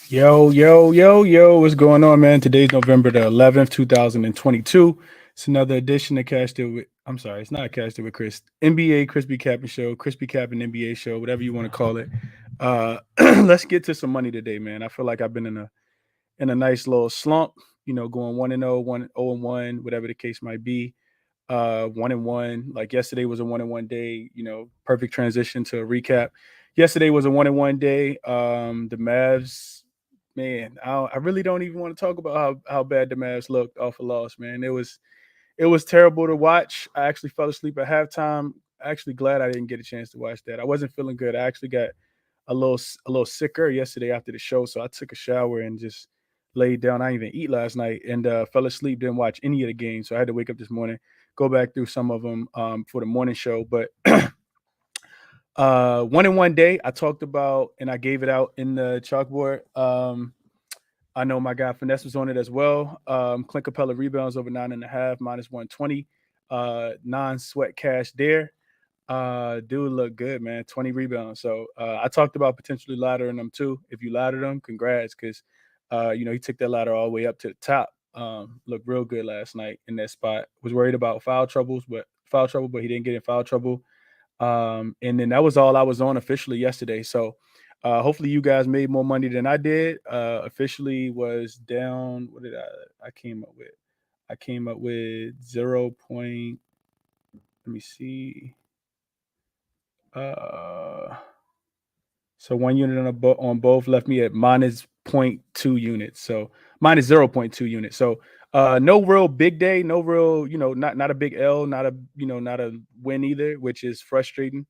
Yo, yo, yo, yo, what's going on, man? Today's November the 11th, 2022. It's another edition of Cashed It with, I'm sorry, it's not Cashed It with Chris. NBA ChrisBeCappinn show, ChrisBeCappinn NBA show, whatever you want to call it. Let's get to some money today, man. I feel like I've been in a nice little slump, going 1-0, 1-0-1, whatever the case might be. 1-1. Like yesterday was a 1-1 day, perfect transition to a recap. Yesterday was a 1-1 day. The Mavs, man, I really don't even want to talk about how bad the Mavs looked off a loss, man. It was terrible to watch. I actually fell asleep at halftime. Actually glad I didn't get a chance to watch that. I wasn't feeling good. I actually got a little sicker yesterday after the show, so I took a shower and just laid down. I didn't even eat last night and fell asleep. Didn't watch any of the games, so I had to wake up this morning, go back through some of them for the morning show. But 1-1 day, I talked about and I gave it out in the chalkboard. I know my guy Finesse was on it as well. Clint Capella rebounds over 9.5 minus 120. Non-sweat cash there. Dude look good, man. 20 rebounds. So I talked about potentially laddering them too. If you ladder them, congrats, because he took that ladder all the way up to the top. Looked real good last night in that spot. Was worried about foul trouble, but he didn't get in foul trouble. And then that was all I was on officially yesterday. So hopefully you guys made more money than I did. Officially was down. What did I came up with? I came up with 0. Let me see. Uh, so 1 unit on both left me at minus zero point 0.2 units. So minus 0.2 units. So no real big day, no real, not a big L, not a win either, which is frustrating.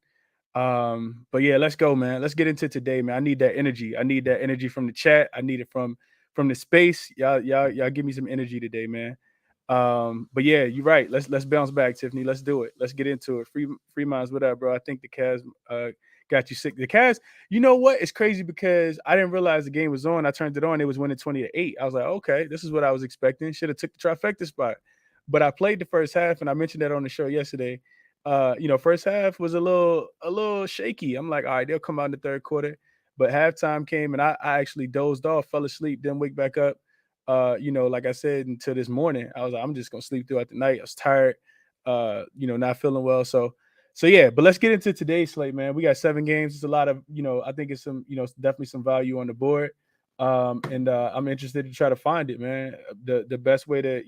But yeah, let's go, man. Let's get into today, man. I need that energy. I need that energy from the chat. I need it from the space. Y'all give me some energy today, man. But yeah, you're right. Let's bounce back, Tiffany. Let's do it. Let's get into it. Free minds, what up, bro? I think the Cavs got you sick. The Cavs, you know what? It's crazy because I didn't realize the game was on. I turned it on. It was winning 20-8. I was like, okay, this is what I was expecting. Should have took the trifecta spot. But I played the first half, and I mentioned that on the show yesterday. First half was a little shaky. I'm like, all right, they'll come out in the third quarter. But halftime came, and I actually dozed off, fell asleep, didn't wake back up. Like I said, until this morning, I was like, I'm just gonna sleep throughout the night. I was tired, not feeling well. So yeah, but let's get into today's slate, man. We got 7 games. It's a lot of, I think it's some, definitely some value on the board. And I'm interested to try to find it, man. The best way to,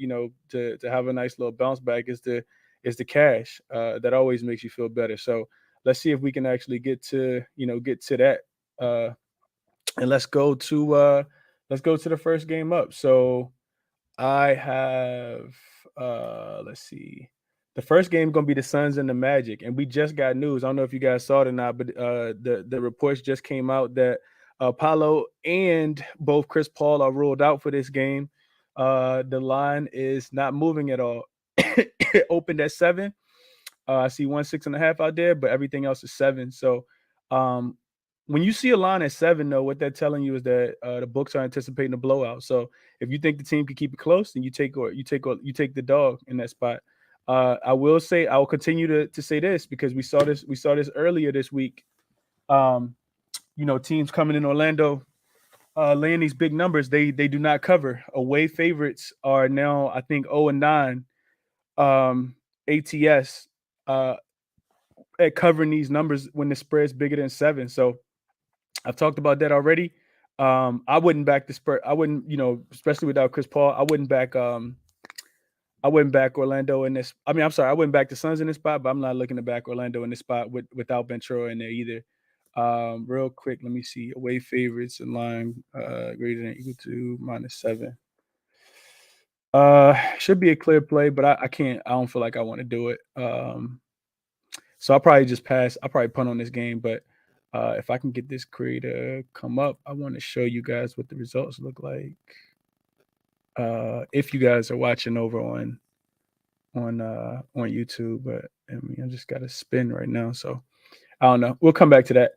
to have a nice little bounce back is the cash. That always makes you feel better. So let's see if we can actually get to that. And let's go to the first game up. So I have let's see. The first game is gonna be the Suns and the Magic, and we just got news. I don't know if you guys saw it or not, but the reports just came out that Paolo and both Chris Paul are ruled out for this game. The line is not moving at all. It opened at 7. I see 1 6.5 out there, but everything else is 7. So um, when you see a line at 7, though, what they're telling you is that the books are anticipating a blowout. So if you think the team can keep it close, then you take the dog in that spot. I will say I will continue to say this because we saw this earlier this week. Um, teams coming in Orlando laying these big numbers, they do not cover. Away favorites are now I think 0-9 ATS uh, at covering these numbers when the spread's bigger than 7. So I've talked about that already. I wouldn't back the Spurs. I wouldn't, especially without Chris Paul. I wouldn't back Orlando in this. I mean, I'm sorry, I wouldn't back the Suns in this spot, but I'm not looking to back Orlando in this spot without Ventura in there either. Real quick, let me see. Away favorites in line greater than equal to -7. Should be a clear play, but I can't. I don't feel like I want to do it. So I'll probably just pass. I'll probably punt on this game, but if I can get this creator come up, I want to show you guys what the results look like. If you guys are watching over on YouTube, but I mean, I just got to spin right now, so I don't know. We'll come back to that.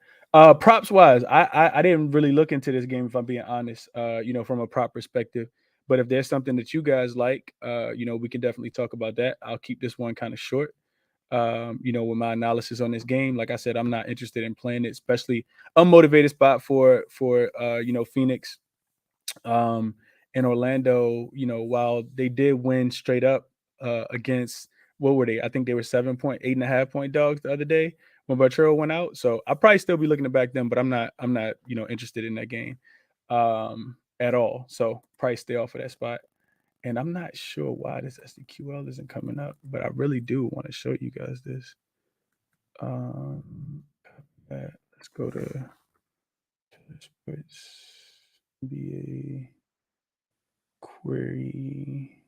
Props wise, I didn't really look into this game if I'm being honest. From a prop perspective. But if there's something that you guys like, we can definitely talk about that. I'll keep this one kind of short. With my analysis on this game, like I said, I'm not interested in playing it, especially unmotivated spot for Phoenix. In Orlando, while they did win straight up against, what were they? I think they were 8.5 point dogs the other day when Bartero went out. So I'll probably still be looking to back them, but I'm not interested in that game at all. So probably stay off of that spot. And I'm not sure why this SDQL isn't coming up, but I really do want to show you guys this. Let's go to Sports NBA query.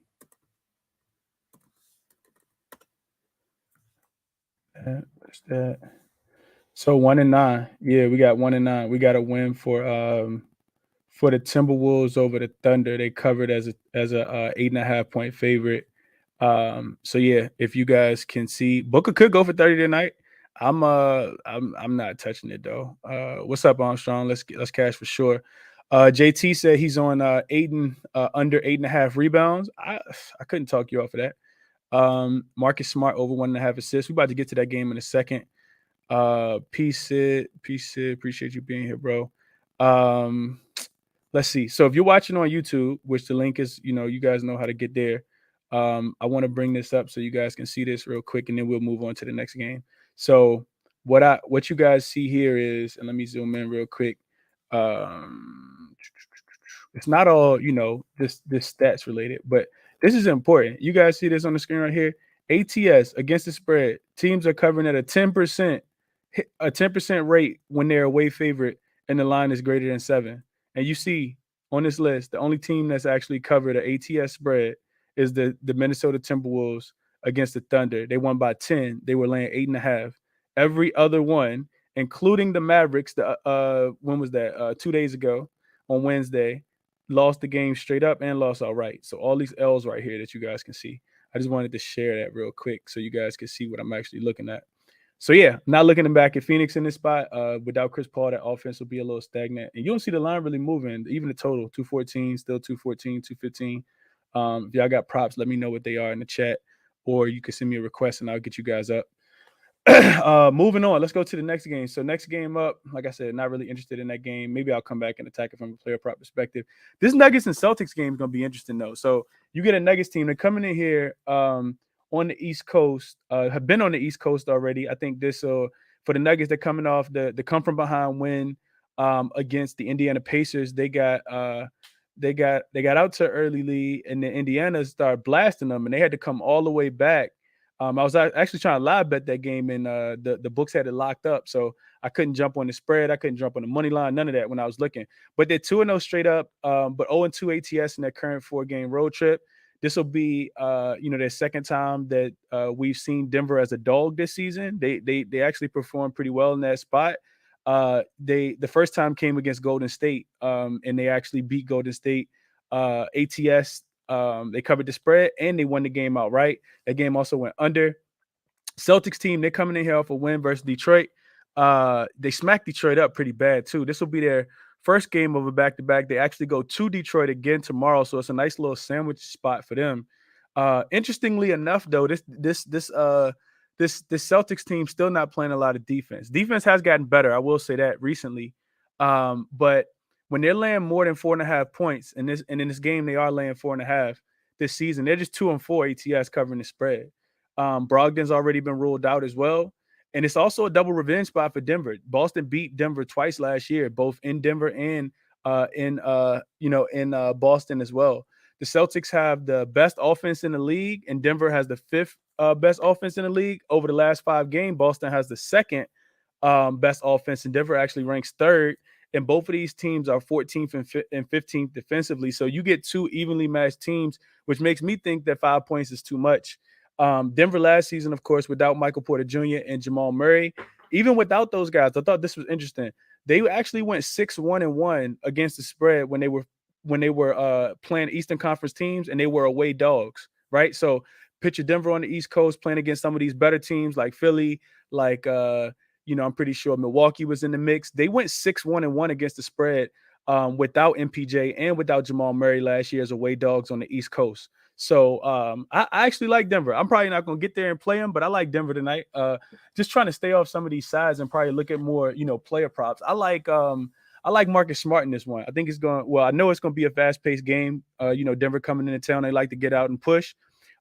What's that? So 1-9. Yeah, we got 1-9. We got a win for the Timberwolves over the Thunder. They covered as a 8.5 point favorite. So yeah, if you guys can see, Booker could go for 30 tonight. I'm not touching it though. What's up, Armstrong? Let's cash for sure. JT said he's on Aiden under 8.5 rebounds. I couldn't talk you off of that. Marcus Smart over 1.5 assists. We about to get to that game in a second. Peace, Sid. Appreciate you being here, bro. Let's see. So if you're watching on YouTube, which the link is, you guys know how to get there. I want to bring this up so you guys can see this real quick, and then we'll move on to the next game. So what you guys see here is, and let me zoom in real quick. It's not all, this stats related, but this is important. You guys see this on the screen right here. ATS against the spread. Teams are covering at a 10% rate when they're away favorite and the line is greater than 7. And you see on this list, the only team that's actually covered an ATS spread is the Minnesota Timberwolves against the Thunder. They won by 10. They were laying 8.5. Every other one, including the Mavericks, when was that? 2 days ago on Wednesday, lost the game straight up and lost outright. So all these L's right here that you guys can see. I just wanted to share that real quick so you guys can see what I'm actually looking at. So yeah, not looking back at Phoenix in this spot. Without Chris Paul, that offense will be a little stagnant. And you don't see the line really moving. Even the total, 214, still 214, 215. If y'all got props, let me know what they are in the chat. Or you can send me a request and I'll get you guys up. Moving on, let's go to the next game. So next game up, like I said, not really interested in that game. Maybe I'll come back and attack it from a player prop perspective. This Nuggets and Celtics game is going to be interesting though. So you get a Nuggets team. They're coming in here on the East Coast, have been on the East Coast already. I think this for the Nuggets, they're coming off the come from behind win against the Indiana Pacers. They got out to an early lead, and then Indiana started blasting them, and they had to come all the way back. I was actually trying to live bet that game, and the books had it locked up, so I couldn't jump on the spread. I couldn't jump on the money line, none of that when I was looking. But they're 2-0 straight up, but 0-2 ATS in their current 4-game road trip. This will be, their second time that we've seen Denver as a dog this season. They actually performed pretty well in that spot. The first time came against Golden State, and they actually beat Golden State. ATS. They covered the spread and they won the game outright. That game also went under. Celtics team, they're coming in here off a win versus Detroit. They smacked Detroit up pretty bad too. This will be their first game of a back-to-back. They actually go to Detroit again tomorrow, so it's a nice little sandwich spot for them. Interestingly enough, though, this Celtics team still not playing a lot of defense. Defense has gotten better, I will say that recently, but when they're laying more than 4.5 points, and in this game they are laying 4.5 this season, they're just 2-4 ATS covering the spread. Brogdon's already been ruled out as well, and it's also a double revenge spot for Denver. Boston beat Denver twice last year, both in Denver and in Boston as well. The Celtics have the best offense in the league, and Denver has the fifth best offense in the league. Over the last 5 games, Boston has the second best offense, and Denver actually ranks third. And both of these teams are 14th and 15th defensively. So you get 2 evenly matched teams, which makes me think that 5 points is too much. Denver last season, of course, without Michael Porter Jr. and Jamal Murray, even without those guys, I thought this was interesting. They actually went 6-1-1 against the spread when they were playing Eastern Conference teams, and they were away dogs, right? So picture Denver on the East Coast playing against some of these better teams like Philly, like I'm pretty sure Milwaukee was in the mix. They went 6-1-1 against the spread without MPJ and without Jamal Murray last year as away dogs on the East Coast. So I actually like Denver. I'm probably not going to get there and play them, but I like Denver tonight. Just trying to stay off some of these sides and probably look at more, player props. I I like Marcus Smart in this one. I think it's going well. I know it's going to be a fast-paced game. Denver coming into town, they like to get out and push.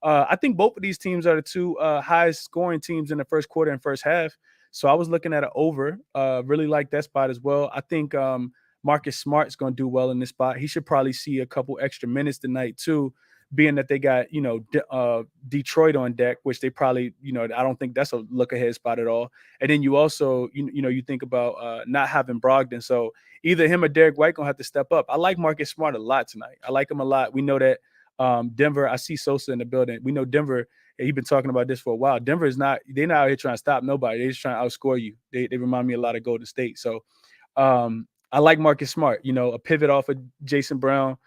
I think both of these teams are the two highest scoring teams in the first quarter and first half. So I was looking at an over. Really like that spot as well. I think Marcus Smart's going to do well in this spot. He should probably see a couple extra minutes tonight too, being that they got Detroit on deck, which they probably I don't think that's a look ahead spot at all. And then you also you think about not having Brogdon, so either him or Derek White gonna have to step up. I like Marcus Smart a lot tonight. I like him a lot. We know that Denver. I see Sosa in the building. We know Denver. He's been talking about this for a while. Denver is not. They're not out here trying to stop nobody. They're just trying to outscore you. They remind me a lot of Golden State. So I like Marcus Smart. A pivot off of Jason Brown,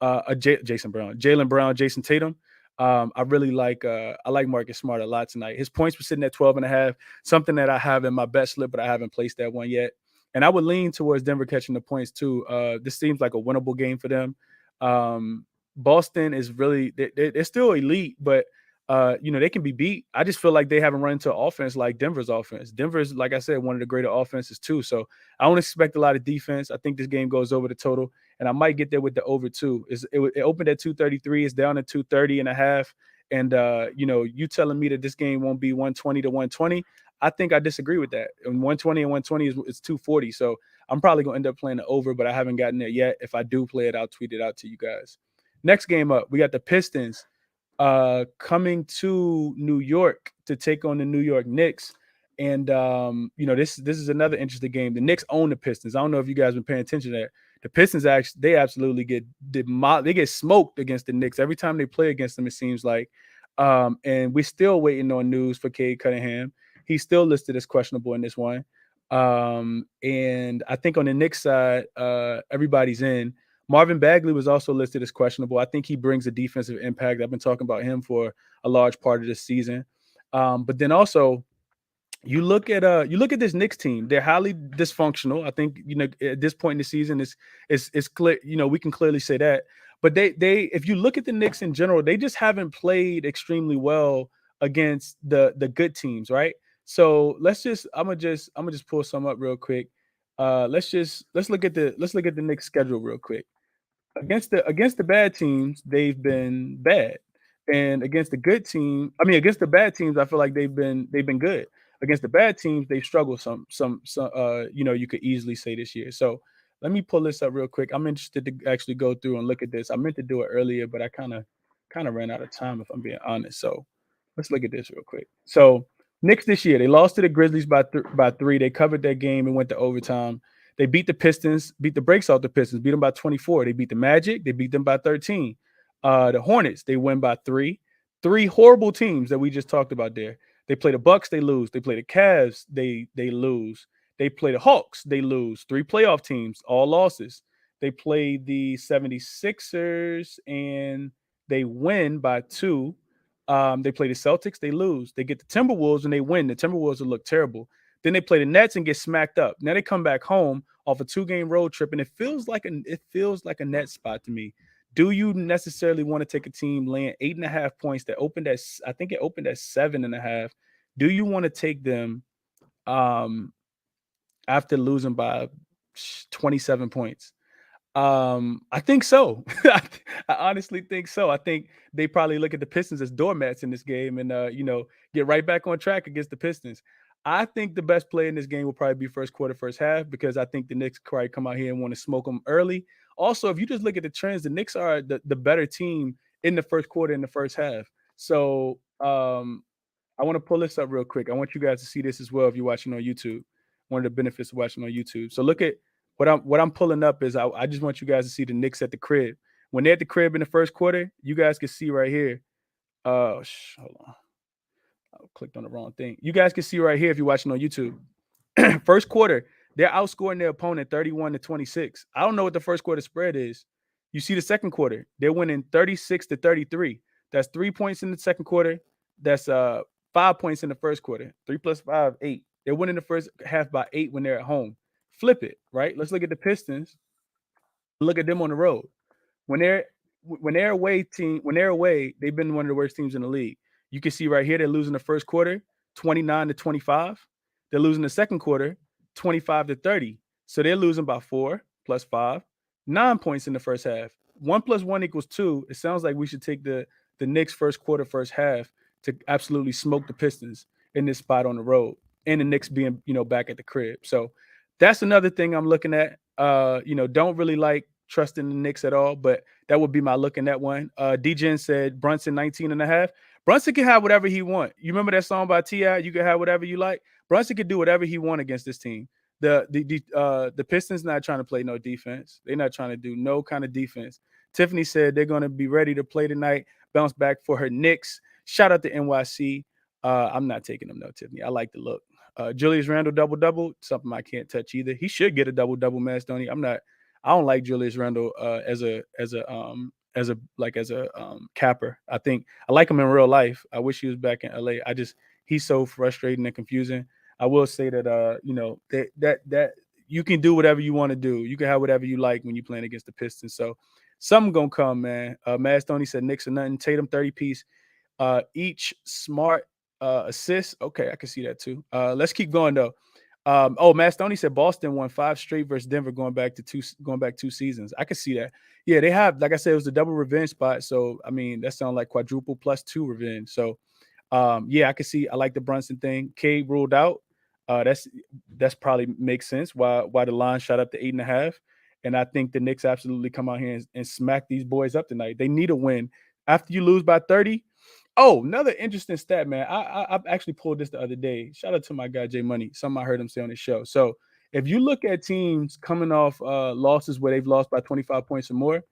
Jaylen Brown, Jason Tatum. I really like Marcus Smart a lot tonight. His points were sitting at 12.5, something that I have in my bet slip, but I haven't placed that one yet. And I would lean towards Denver catching the points too. This seems like a winnable game for them. Boston is really they're still elite, but they can be beat. I just feel like they haven't run into offense like Denver's offense. Denver's, like I said, one of the greater offenses too. So I don't expect a lot of defense. I think this game goes over the total, and I might get there with the over too. It opened at 233. It's down to 230.5. And you telling me that this game won't be 120 to 120? I think I disagree with that. And 120 and 120 is 240. So I'm probably gonna end up playing the over, but I haven't gotten there yet. If I do play it, I'll tweet it out to you guys. Next game up, we got the Pistons coming to New York to take on the New York Knicks. And this is another interesting game. The Knicks own the Pistons. I don't know if you guys been paying attention to that. The Pistons they absolutely get smoked against the Knicks every time they play against them, it seems like. And we're still waiting on news for Cade Cunningham. He's still listed as questionable in this one. And I think on the Knicks side, everybody's in. Marvin Bagley was also listed as questionable. I think he brings a defensive impact. I've been talking about him for a large part of this season. But then also, you look at this Knicks team. They're highly dysfunctional. I think at this point in the season, it's clear. We can clearly say that. But they if you look at the Knicks in general, they just haven't played extremely well against the good teams, right? So I'm gonna just pull some up real quick. Let's look at the Knicks schedule real quick. Against the bad teams, they've been bad, and against the bad teams, I feel like they've been good. Against the bad teams, they've struggled some. You could easily say this year. So let me pull this up real quick. I'm interested to actually go through and look at this. I meant to do it earlier, but I kind of ran out of time, if I'm being honest. So let's look at this real quick. So Knicks this year, they lost to the Grizzlies by 3. They covered that game and went to overtime. They beat the Pistons, beat the brakes off the Pistons, beat them by 24. They beat the Magic. They beat them by 13. The Hornets, they win by 3. 3 horrible teams that we just talked about there. They play the Bucks, they lose. They play the Cavs, they lose. They play the Hawks, they lose. 3 playoff teams, all losses. They play the 76ers, and they win by 2. They play the Celtics, they lose. They get the Timberwolves, and they win. The Timberwolves will look terrible. Then they play the Nets and get smacked up. Now they come back home off a 2-game road trip, and it feels like a net spot to me. Do you necessarily want to take a team laying 8.5 points that opened at, I think it opened at 7.5? Do you want to take them after losing by 27 points? I think so. I honestly think so. I think they probably look at the Pistons as doormats in this game and get right back on track against the Pistons. I think the best play in this game will probably be first quarter, first half, because I think the Knicks probably come out here and want to smoke them early. Also, if you just look at the trends, the Knicks are the better team in the first quarter and the first half. So I want to pull this up real quick. I want you guys to see this as well if you're watching on YouTube. One of the benefits of watching on YouTube. So look at what I'm pulling up is I just want you guys to see the Knicks at the crib. When they're at the crib in the first quarter, you guys can see right here. Hold on. I clicked on the wrong thing. You guys can see right here if you're watching on YouTube. First quarter, they're outscoring their opponent 31-26. I don't know what the first quarter spread is. You see the second quarter, they're winning 36-33. That's 3 points in the second quarter. That's 5 points in the first quarter. 3 + 5, 8. They're winning the first half by 8 when they're at home. Flip it, right? Let's look at the Pistons. Look at them on the road. When they're away, they've been one of the worst teams in the league. You can see right here, they're losing the first quarter, 29-25. They're losing the second quarter, 25-30. So they're losing by 4. plus 5, 9 points in the first half. 1 plus 1 equals 2. It sounds like we should take the Knicks first quarter, first half to absolutely smoke the Pistons in this spot on the road, and the Knicks being, back at the crib. So that's another thing I'm looking at. Don't really like trusting the Knicks at all, but that would be my look in that one. DJN said Brunson 19 and a half. Brunson can have whatever he want. You remember that song by T.I., You Can Have Whatever You Like? Brunson can do whatever he want against this team. The Pistons not trying to play no defense. They're not trying to do no kind of defense. Tiffany said they're going to be ready to play tonight, bounce back for her Knicks. Shout out to NYC. I'm not taking them, no, Tiffany. I like the look. Julius Randle double-double, something I can't touch either. He should get a double-double, Mastoni. I don't like Julius Randle as a capper. I like him in real life. I wish he was back in LA. He's so frustrating and confusing. I will say that that you can do whatever you want to do. You can have whatever you like when you're playing against the Pistons. So something gonna come, man. Mastoni said Knicks or nothing. Tatum 30 piece. Each Smart assist. Okay, I can see that too. Let's keep going though. Mastoni said Boston won 5 straight versus Denver going back 2 seasons. I can see that. Yeah, they have, like I said, it was a double revenge spot. So I mean, that sounds like quadruple plus 2 revenge. So I can see. I like the Brunson thing. K ruled out. That's probably makes sense why the line shot up to 8.5. And I think the Knicks absolutely come out here and smack these boys up tonight. They need a win. After you lose by 30. Oh, another interesting stat, man. I actually pulled this the other day. Shout out to my guy Jay Money. Something I heard him say on his show. So if you look at teams coming off losses where they've lost by 25 points or more,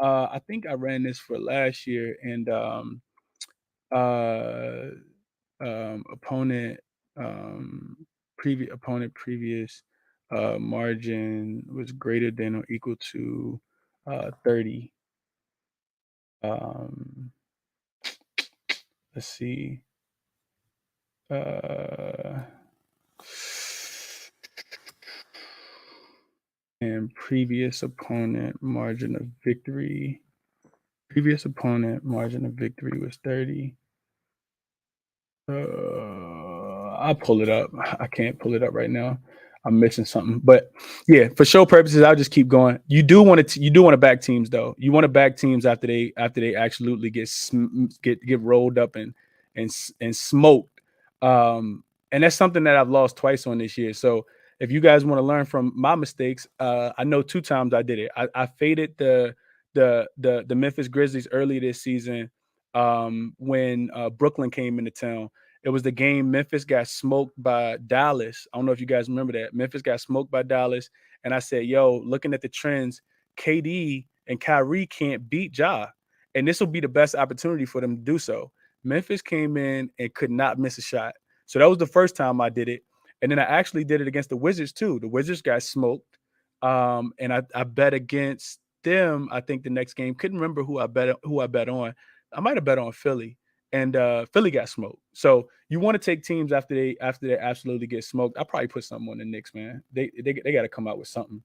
I think I ran this for last year, and opponent previous margin was greater than or equal to 30. Let's see. And previous opponent margin of victory was 30. I'll pull it up. I can't pull it up right now. I'm missing something, but yeah, for show purposes, I'll just keep going. You do want to back teams though. You want to back teams after they absolutely get rolled up and smoked. And that's something that I've lost twice on this year. So if you guys want to learn from my mistakes, I know 2 times I did it. I faded the Memphis Grizzlies early this season when Brooklyn came into town. It was the game Memphis got smoked by Dallas. I don't know if you guys remember that. Memphis got smoked by Dallas. And I said, looking at the trends, KD and Kyrie can't beat Ja. And this will be the best opportunity for them to do so. Memphis came in and could not miss a shot. So that was the first time I did it. And then I actually did it against the Wizards too. The Wizards got smoked. And I bet against them. I think the next game, couldn't remember who I bet on. I might have bet on Philly. And Philly got smoked. So you want to take teams after they absolutely get smoked. I probably put something on the Knicks, man. They got to come out with something.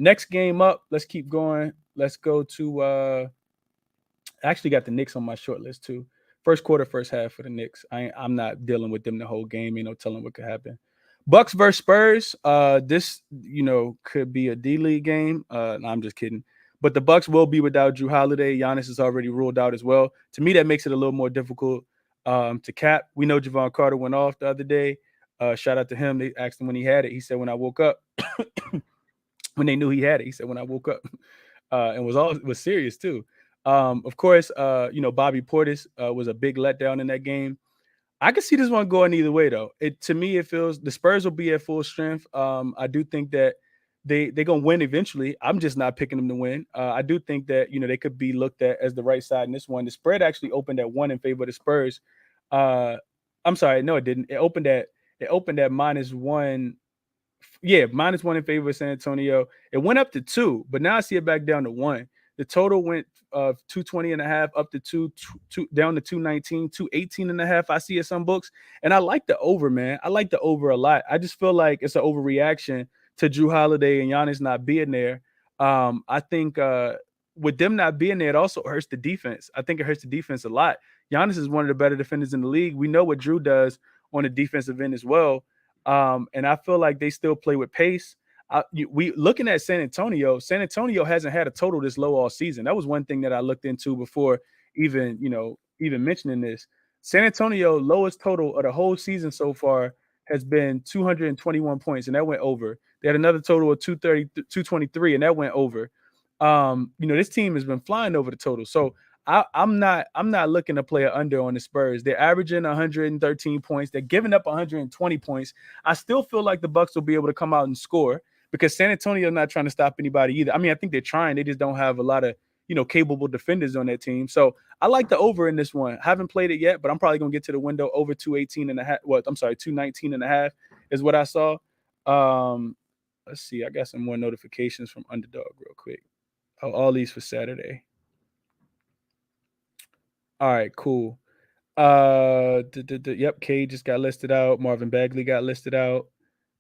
Next game up. Let's keep going. Let's go to. I actually got the Knicks on my short list too. First quarter, first half for the Knicks. I'm not dealing with them the whole game. No telling what could happen. Bucks versus Spurs. This could be a D-League game. No, I'm just kidding. But the Bucks will be without Jrue Holiday. Giannis is already ruled out as well. To me, that makes it a little more difficult to cap. We know Javon Carter went off the other day. Shout out to him. They asked him when he had it. He said, when I woke up. When they knew he had it, he said, when I woke up. And was serious too. Of course, Bobby Portis was a big letdown in that game. I can see this one going either way, though. To me, it feels the Spurs will be at full strength. I do think that they're going to win eventually. I'm just not picking them to win. I do think that, they could be looked at as the right side in this one. The spread actually opened at 1 in favor of the Spurs. I'm sorry. No, it didn't. It opened at -1. Yeah, -1 in favor of San Antonio. It went up to 2, but now I see it back down to 1. The total went 220.5 up to 2 down to 219, 218.5. I see at some books, and I like the over, man. I like the over a lot. I just feel like it's an overreaction to Jrue Holiday and Giannis not being there. I think with them not being there, it also hurts the defense. I think it hurts the defense a lot. Giannis is one of the better defenders in the league. We know what Jrue does on the defensive end as well. And I feel like they still play with pace. we looking at San Antonio. San Antonio hasn't had a total this low all season. That was one thing that I looked into before even mentioning this. San Antonio lowest total of the whole season so far has been 221 points, and that went over. They had another total of 223, and that went over. This team has been flying over the total. So I'm not looking to play an under on the Spurs. They're averaging 113 points. They're giving up 120 points. I still feel like the Bucks will be able to come out and score because San Antonio is not trying to stop anybody either. I mean, I think they're trying. They just don't have a lot of capable defenders on that team. So I like the over in this one. I haven't played it yet, but I'm probably gonna get to the window over 218 and a half. What I'm sorry, 219 and a half is what I saw. Let's see. I got some more notifications from Underdog real quick. Oh, all these for Saturday. All right, cool. Yep, Cade just got listed out. Marvin Bagley got listed out,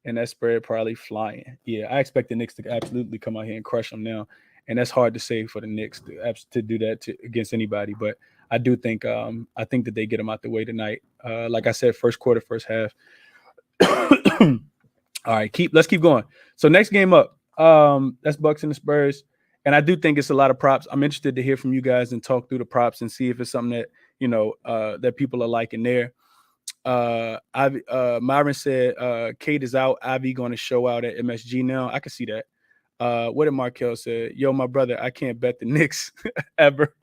and that spread probably flying. Yeah, I expect the Knicks to absolutely come out here and crush them now, and that's hard to say for the Knicks to do that against anybody. But I do think that they get them out the way tonight. Like I said, first quarter, first half. All right, let's keep going. So next game up, that's Bucks and the Spurs. And I do think it's a lot of props. I'm interested to hear from you guys and talk through the props and see if it's something that that people are liking there. Myron said Kate is out. Ivy going to show out at MSG now. I can see that. What did Markel say? Yo, my brother, I can't bet the Knicks ever.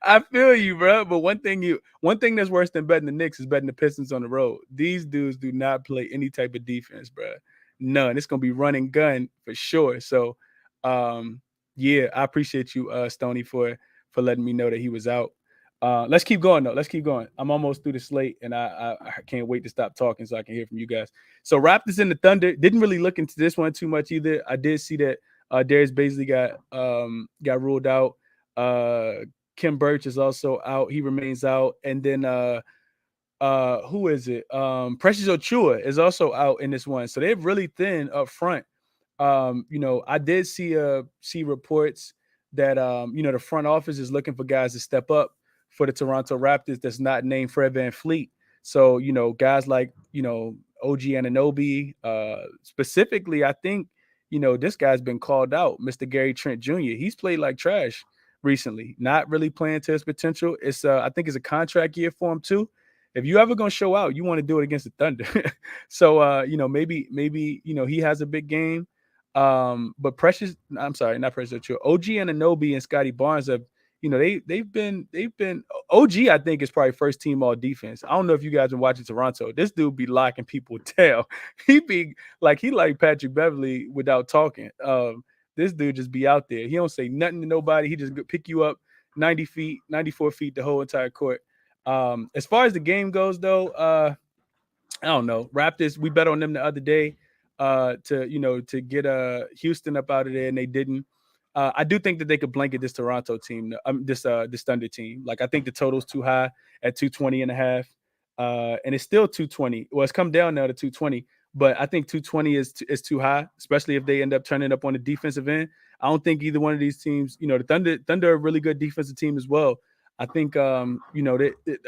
I feel you, bro. But one thing that's worse than betting the Knicks is betting the Pistons on the road. These dudes do not play any type of defense, bro. None. It's gonna be run and gun for sure. So, yeah, I appreciate you, Stoney, for letting me know that he was out. Let's keep going though. Let's keep going. I'm almost through the slate, and I can't wait to stop talking so I can hear from you guys. So Raptors and the Thunder didn't really look into this one too much either. I did see that Darius Baisley got ruled out. Kim Birch is also out. He remains out, and then who is it? Precious Ochoa is also out in this one. So they're really thin up front. I did see reports that the front office is looking for guys to step up for the Toronto Raptors that's not named Fred VanVleet. So, guys like, OG Anunoby, specifically, I think, this guy's been called out, Mr. Gary Trent Jr. He's played like trash recently, not really playing to his potential. It's I think it's a contract year for him too. If you ever gonna show out, you want to do it against the Thunder. So maybe he has a big game. But I'm sorry, not Precious Ochoa. OG Anunoby and Scotty Barnes have, they've been OG, I think, is probably first team all defense. I don't know if you guys been watching Toronto. This dude be locking people tail. He like Patrick Beverly without talking. This dude just be out there. He don't say nothing to nobody. He just pick you up 90 feet, 94 feet, the whole entire court. As far as the game goes, though, I don't know. Raptors, we bet on them the other day to get Houston up out of there, and they didn't. I do think that they could blanket this Toronto team, this Thunder team. Like, I think the total's too high at 220 and a half, and it's still 220. Well, it's come down now to 220, but I think 220 is too high, especially if they end up turning up on the defensive end. I don't think either one of these teams, the Thunder are a really good defensive team as well. I think the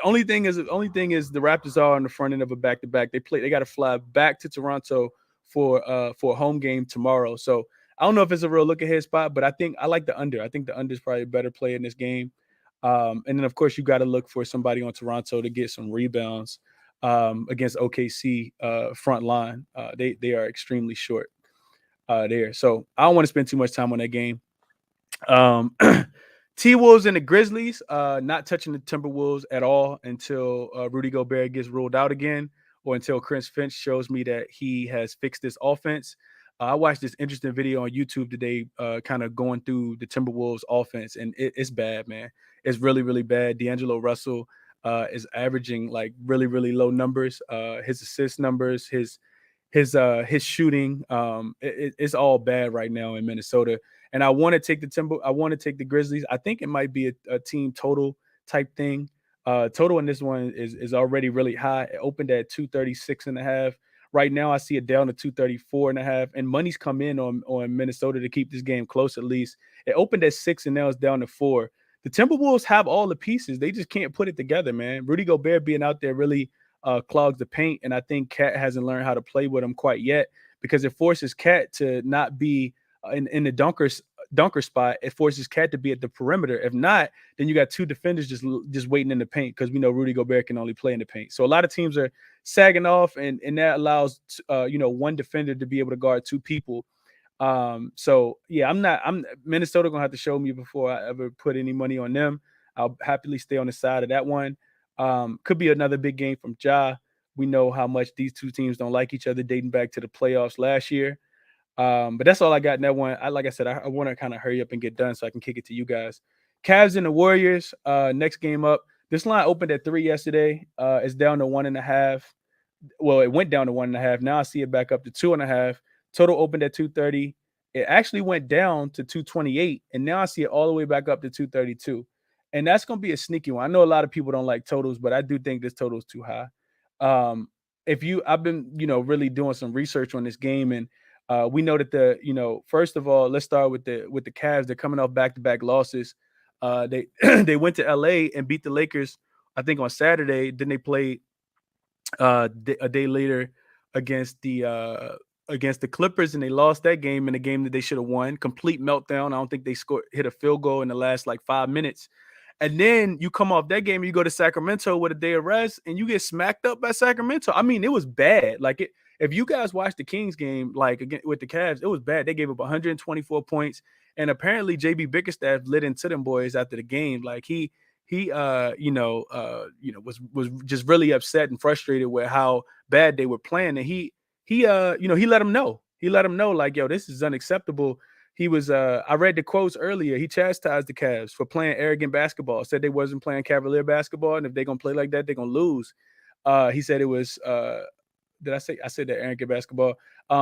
only thing is the Raptors are on the front end of a back-to-back. They got to fly back to Toronto for a home game tomorrow. So I don't know if it's a real look ahead spot, but I like the under. I think the under is probably a better play in this game. And then of course you got to look for somebody on Toronto to get some rebounds against OKC front line. They are extremely short there. So I don't want to spend too much time on that game. T-Wolves and the Grizzlies, not touching the Timberwolves at all until Rudy Gobert gets ruled out again, or until Chris Finch shows me that he has fixed this offense. I watched this interesting video on YouTube today, kind of going through the Timberwolves offense, and it's bad, man. It's really, really bad. D'Angelo Russell is averaging like really, really low numbers. His assist numbers, his shooting, it's all bad right now in Minnesota. And I want to take the Grizzlies. I think it might be a team total type thing. Total in this one is already really high. It opened at 236 and a half. Right now, I see it down to 234 and a half. And money's come in on Minnesota to keep this game close at least. It opened at 6 and now it's down to 4. The Timberwolves have all the pieces. They just can't put it together, man. Rudy Gobert being out there really clogs the paint. And I think Cat hasn't learned how to play with him quite yet, because it forces Cat to not be in the dunker spot. It forces Cat to be at the perimeter. If not, then you got two defenders just waiting in the paint, because we know Rudy Gobert can only play in the paint. So a lot of teams are sagging off, and that allows one defender to be able to guard two people. So yeah, I'm Minnesota gonna have to show me before I ever put any money on them. I'll happily stay on the side of that one. Could be another big game from Ja. We know how much these two teams don't like each other, dating back to the playoffs last year. But that's all I got in that one. Like I said, I want to kind of hurry up and get done so I can kick it to you guys. Cavs and the Warriors. Next game up. This line opened at 3 yesterday. It's down to 1.5. Well, it went down to 1.5. Now I see it back up to 2.5. Total opened at 230. It actually went down to 228, and now I see it all the way back up to 232. And that's going to be a sneaky one. I know a lot of people don't like totals, but I do think this total is too high. I've been, really doing some research on this game, and we know that first of all, let's start with the Cavs. They're coming off back-to-back losses. They they went to LA and beat the Lakers, I think, on Saturday. Then they played a day later against the Clippers, and they lost that game in a game that they should have won. Complete meltdown. I don't think they hit a field goal in the last 5 minutes. And then you come off that game and you go to Sacramento with a day of rest and you get smacked up by Sacramento. I mean, it was bad. If you guys watched the Kings game, again with the Cavs, it was bad. They gave up 124 points. And apparently JB Bickerstaff lit into them boys after the game. He was just really upset and frustrated with how bad they were playing. And he let them know. He let them know, yo, this is unacceptable. He was I read the quotes earlier. He chastised the Cavs for playing arrogant basketball, said they wasn't playing Cavalier basketball, and if they're gonna play like that, they're gonna lose. He said it was I said that arrogant basketball.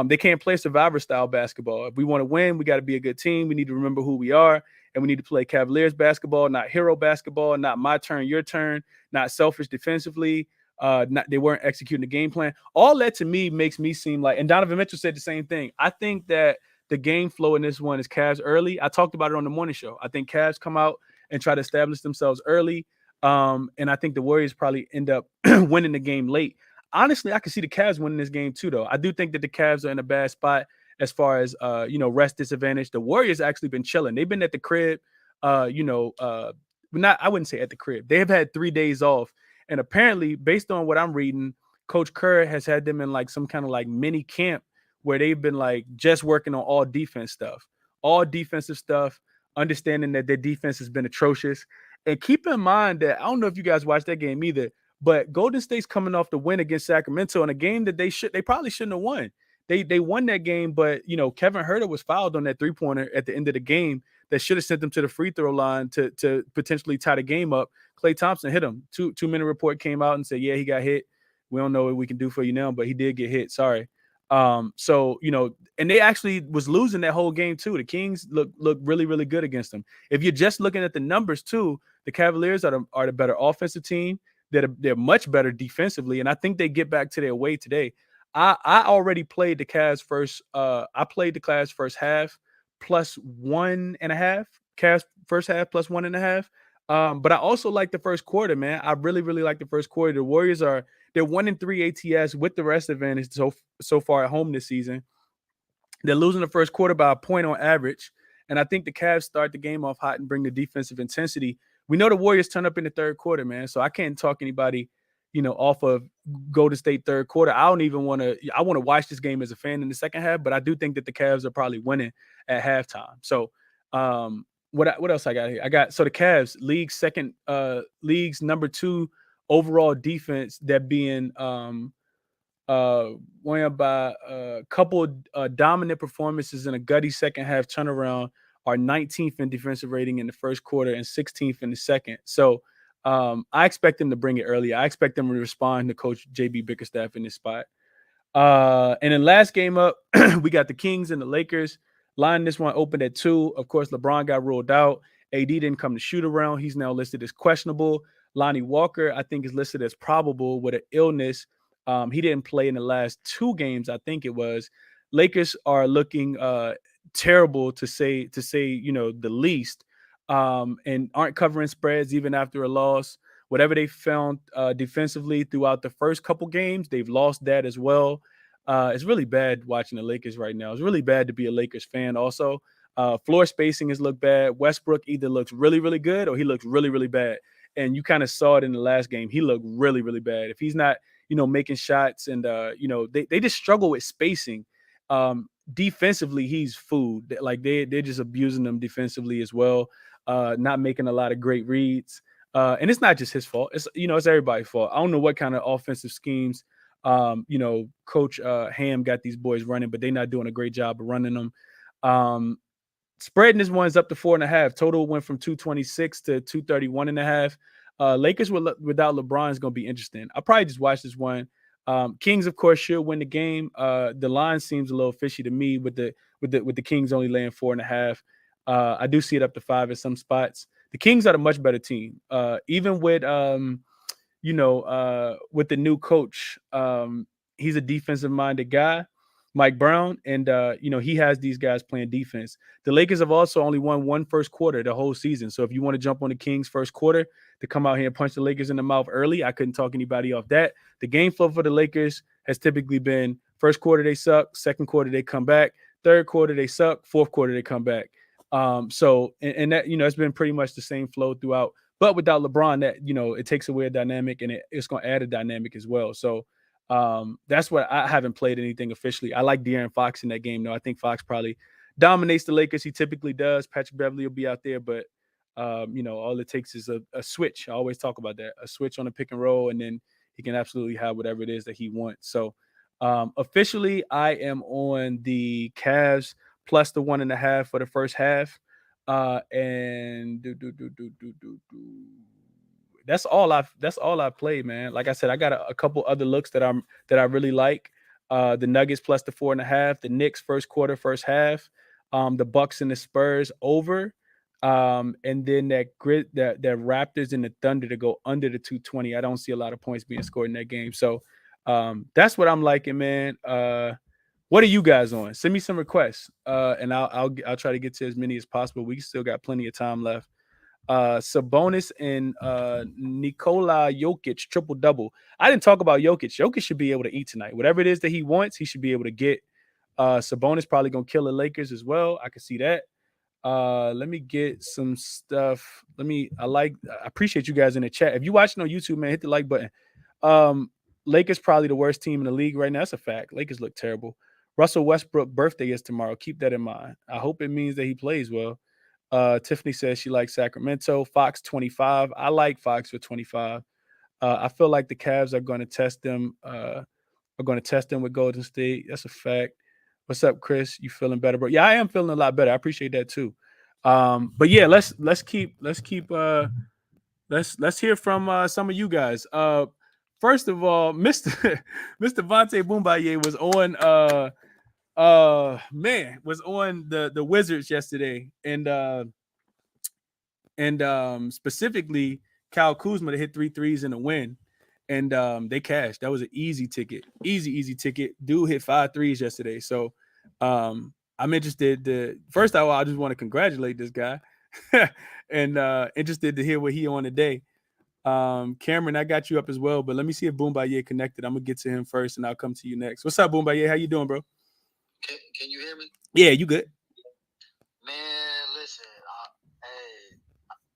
They can't play survivor style basketball. If we want to win, we got to be a good team. We need to remember who we are, and we need to play Cavaliers basketball, not hero basketball, not my turn, your turn, not selfish defensively. They weren't executing the game plan. All that to me makes me seem like, and Donovan Mitchell said the same thing. I think that the game flow in this one is Cavs early. I talked about it on the morning show. I think Cavs come out and try to establish themselves early. And I think the Warriors probably end up winning the game late. Honestly, I can see the Cavs winning this game too, though. I do think that the Cavs are in a bad spot as far as, rest disadvantage. The Warriors actually been chilling. They've been at the crib, I wouldn't say at the crib. They have had 3 days off. And apparently, based on what I'm reading, Coach Kerr has had them in some kind of mini camp where they've been just working on all defensive stuff, understanding that their defense has been atrocious. And keep in mind that, I don't know if you guys watched that game either, but Golden State's coming off the win against Sacramento in a game that they probably shouldn't have won. They won that game, but Kevin Huerter was fouled on that 3-pointer at the end of the game that should have sent them to the free throw line to potentially tie the game up. Klay Thompson hit him. Two-minute report came out and said, yeah, he got hit. We don't know what we can do for you now, but he did get hit. Sorry. And they actually was losing that whole game too. The Kings look really, really good against them. If you're just looking at the numbers too, the Cavaliers are the better offensive team. They're much better defensively, and I think they get back to their way today. I already played the Cavs first. I played the Cavs first half plus 1.5. Cavs first half plus 1.5. But I also like the first quarter, man. I really, really like the first quarter. The Warriors they're 1-3 ATS with the rest advantage so far at home this season. They're losing the first quarter by a point on average. And I think the Cavs start the game off hot and bring the defensive intensity. We know the Warriors turn up in the third quarter, man. So I can't talk anybody, off of Golden State third quarter. I want to watch this game as a fan in the second half, but I do think that the Cavs are probably winning at halftime. So what else I got here? So the Cavs, league's number 2 overall defense, that being won by a couple dominant performances and a gutty second half turnaround, are 19th in defensive rating in the first quarter and 16th in the second. So I expect them to bring it early. I expect them to respond to Coach JB Bickerstaff in this spot. And then last game up, we got the Kings and the Lakers. Line this one opened at 2. Of course, LeBron got ruled out. AD didn't come to shoot around. He's now listed as questionable. Lonnie Walker, I think, is listed as probable with an illness. He didn't play in the last 2 games, I think it was. Lakers are looking terrible to say the least, and aren't covering spreads even after a loss. Whatever they found defensively throughout the first couple games, they've lost that as well. It's really bad watching the Lakers right now. It's really bad to be a Lakers fan. Also, floor spacing has looked bad. Westbrook either looks really, really good or he looks really, really bad. And you kind of saw it in the last game. He looked really, really bad. If he's not, making shots and, they just struggle with spacing. Defensively, he's food. Like they're just abusing them defensively as well. Not making a lot of great reads. And it's not just his fault. It's everybody's fault. I don't know what kind of offensive schemes Coach Ham got these boys running, but they're not doing a great job of running them. Spreading this one's up to 4.5. Total went from 226 to 231.5. Lakers without LeBron is going to be interesting. I'll probably just watch this one. Kings, of course, should win the game. The line seems a little fishy to me with the Kings only laying 4.5. I do see it up to 5 at some spots. The Kings are a much better team. Even with with the new coach, he's a defensive-minded guy, Mike Brown, and he has these guys playing defense. The Lakers have also only won one first quarter the whole season. So if you want to jump on the Kings first quarter to come out here and punch the Lakers in the mouth early, I couldn't talk anybody off that. The game flow for the Lakers has typically been first quarter they suck, second quarter they come back, third quarter they suck, fourth quarter they come back. So that it's been pretty much the same flow throughout. But without LeBron, that it takes away a dynamic, and it's going to add a dynamic as well. So that's what I haven't played anything officially. I like De'Aaron Fox in that game, though. I think Fox probably dominates the Lakers. He typically does. Patrick Beverly will be out there, but all it takes is a switch. I always talk about that, a switch on the pick and roll, and then he can absolutely have whatever it is that he wants. So officially, I am on the Cavs plus the 1.5 for the first half. And that's all I've played, man. Like I said, I got a couple other looks that I really like. The Nuggets plus the 4.5, the Knicks first quarter, first half, the Bucks and the Spurs over, and then that Raptors and the Thunder to go under the 220. I don't see a lot of points being scored in that game. So that's what I'm liking, man. What are you guys on? Send me some requests, and I'll try to get to as many as possible. We still got plenty of time left. Sabonis and Nikola Jokic triple double. I didn't talk about Jokic. Jokic should be able to eat tonight. Whatever it is that he wants, he should be able to get. Sabonis probably gonna kill the Lakers as well. I can see that. Let me get some stuff. I appreciate you guys in the chat. If you're watching on YouTube, man, hit the like button. Lakers probably the worst team in the league right now. That's a fact. Lakers look terrible. Russell Westbrook birthday is tomorrow. Keep that in mind. I hope it means that he plays well. Tiffany says she likes Sacramento. Fox 25. I like Fox for 25. I feel like the Cavs are going to test them. With Golden State. That's a fact. What's up, Chris? You feeling better, bro? Yeah, I am feeling a lot better. I appreciate that too. But yeah, let's hear from some of you guys. First of all, Mr. Vontae Boombaye was on was on the Wizards yesterday, and specifically Kyle Kuzma to hit 3 threes in the win, and they cashed. That was an easy ticket. Easy ticket. Dude hit 5 threes yesterday. So I'm interested first of all, I just want to congratulate this guy and interested to hear what he on today. Cameron, I got you up as well, but let me see if Boombaye connected. I'm gonna get to him first, and I'll come to you next. What's up, Boombaye? How you doing, bro? Can you hear me? Yeah, you good? Man, listen,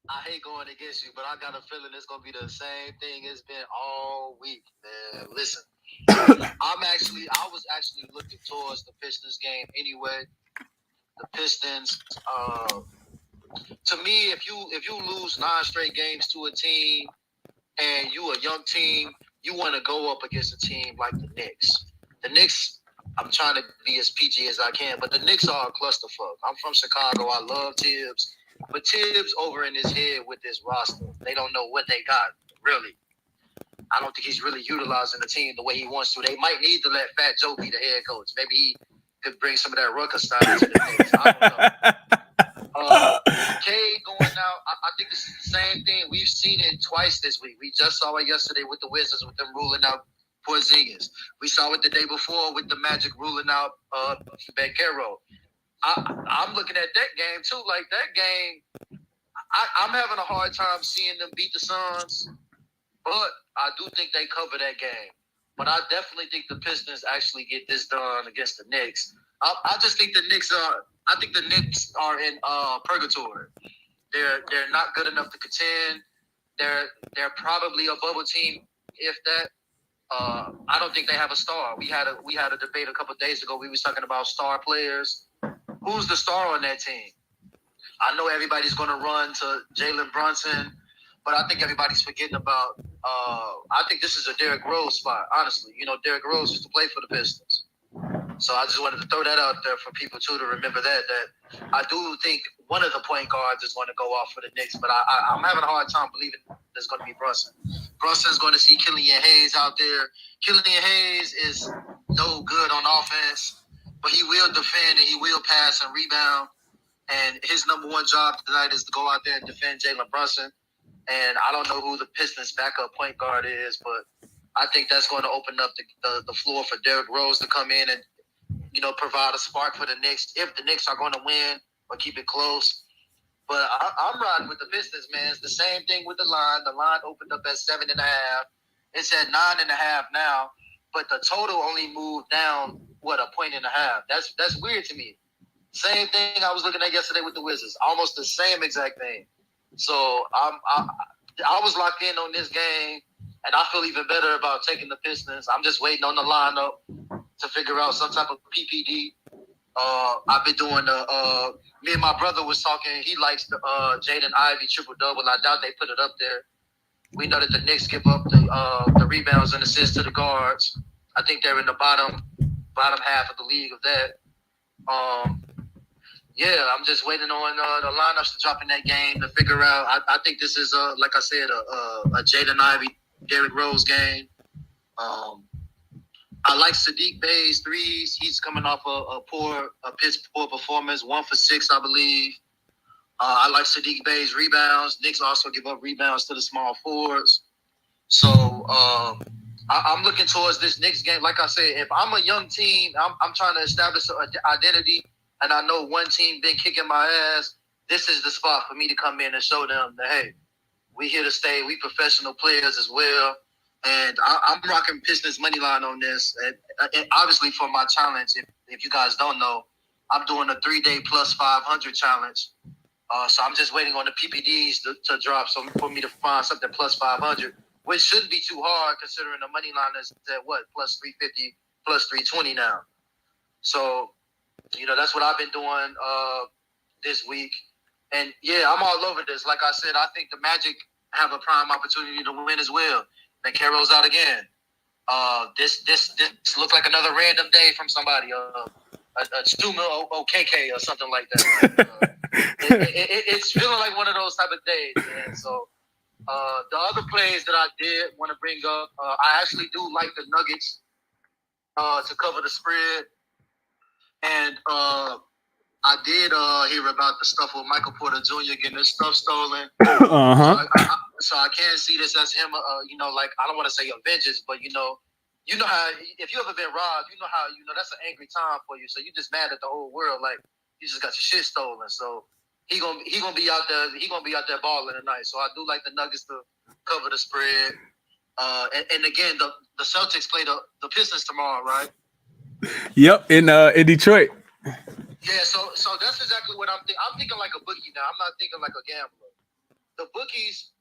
I hate going against you, but I got a feeling it's gonna be the same thing it's been all week, man. Listen, I was actually looking towards the Pistons game anyway. The Pistons, to me, if you lose 9 straight games to a team and you a young team, you want to go up against a team like the Knicks. The Knicks, I'm trying to be as PG as I can, but the Knicks are a clusterfuck. I'm from Chicago. I love Tibbs. But Tibbs over in his head with this roster. They don't know what they got, really. I don't think he's really utilizing the team the way he wants to. They might need to let Fat Joe be the head coach. Maybe he could bring some of that Rucker style to the Knicks. I don't know. Cade going out, I think this is the same thing. We've seen it twice this week. We just saw it yesterday with the Wizards, with them ruling out Porzingis. We saw it the day before with the Magic ruling out Banchero. I'm looking at that game too. Like that game, I'm having a hard time seeing them beat the Suns, but I do think they cover that game. But I definitely think the Pistons actually get this done against the Knicks. I just think the Knicks are. I think the Knicks are in purgatory. They're not good enough to contend. They're probably a bubble team, if that. I don't think they have a star. We had a debate a couple of days ago. We was talking about star players. Who's the star on that team? I know everybody's going to run to Jalen Brunson, but I think everybody's forgetting about. I think this is a Derrick Rose spot. Honestly, Derrick Rose used to play for the Pistons. So I just wanted to throw that out there for people too to remember that I do think one of the point guards is going to go off for the Knicks, but I'm having a hard time believing there's going to be Brunson. Brunson's going to see Killian Hayes out there. Killian Hayes is no good on offense, but he will defend and he will pass and rebound. And his number one job tonight is to go out there and defend Jalen Brunson. And I don't know who the Pistons' backup point guard is, but I think that's going to open up the floor for Derrick Rose to come in and provide a spark for the Knicks if the Knicks are going to win or keep it close. But I'm riding with the Pistons, man. It's the same thing with the line. The line opened up at 7.5. It's at 9.5 now, but the total only moved down a point and a half. That's weird to me. Same thing I was looking at yesterday with the Wizards. Almost the same exact thing. So I was locked in on this game, and I feel even better about taking the Pistons. I'm just waiting on the lineup to figure out some type of PPD. I've been doing me and my brother was talking. He likes the Jaden Ivey triple-double. I doubt they put it up there. We know that the Knicks give up the rebounds and assists to the guards. I think they're in the bottom half of the league of that. Yeah, I'm just waiting on the lineups to drop in that game to figure out. I think this is, like I said, a Jaden Ivey, Derrick Rose game. I like Sadiq Bey's threes. He's coming off a piss poor performance, 1 for 6, I believe. I like Sadiq Bey's rebounds. Knicks also give up rebounds to the small forwards. So I'm looking towards this Knicks game. Like I said, if I'm a young team, I'm trying to establish an identity, and I know one team been kicking my ass. This is the spot for me to come in and show them that, hey, we here to stay. We professional players as well. And I'm rocking Pistons money line on this. And obviously for my challenge, if you guys don't know, I'm doing a 3-day plus 500 challenge. So I'm just waiting on the PPDs to drop for me to find something plus 500, which shouldn't be too hard considering the money line is at plus 350, plus 320 now. So, that's what I've been doing this week. And yeah, I'm all over this. Like I said, I think the Magic have a prime opportunity to win as well. And Carroll's out again. This looks like another random day from somebody. A Stuma OKK or something like that. It's feeling like one of those type of days, man. So the other plays that I did want to bring up, I actually do like the Nuggets to cover the spread. And I did hear about the stuff with Michael Porter Jr. getting his stuff stolen. So I can't see this as him, like, I don't want to say a vengeance, but you know how, if you ever been robbed, you know how, that's an angry time for you. So you just mad at the whole world, like, you just got your shit stolen. So he gonna be out there balling tonight. So I do like the Nuggets to cover the spread. And again, the Celtics play the Pistons tomorrow, right? Yep, in Detroit. Yeah, so that's exactly what I'm thinking. I'm thinking like a bookie now. I'm not thinking like a gambler. The bookies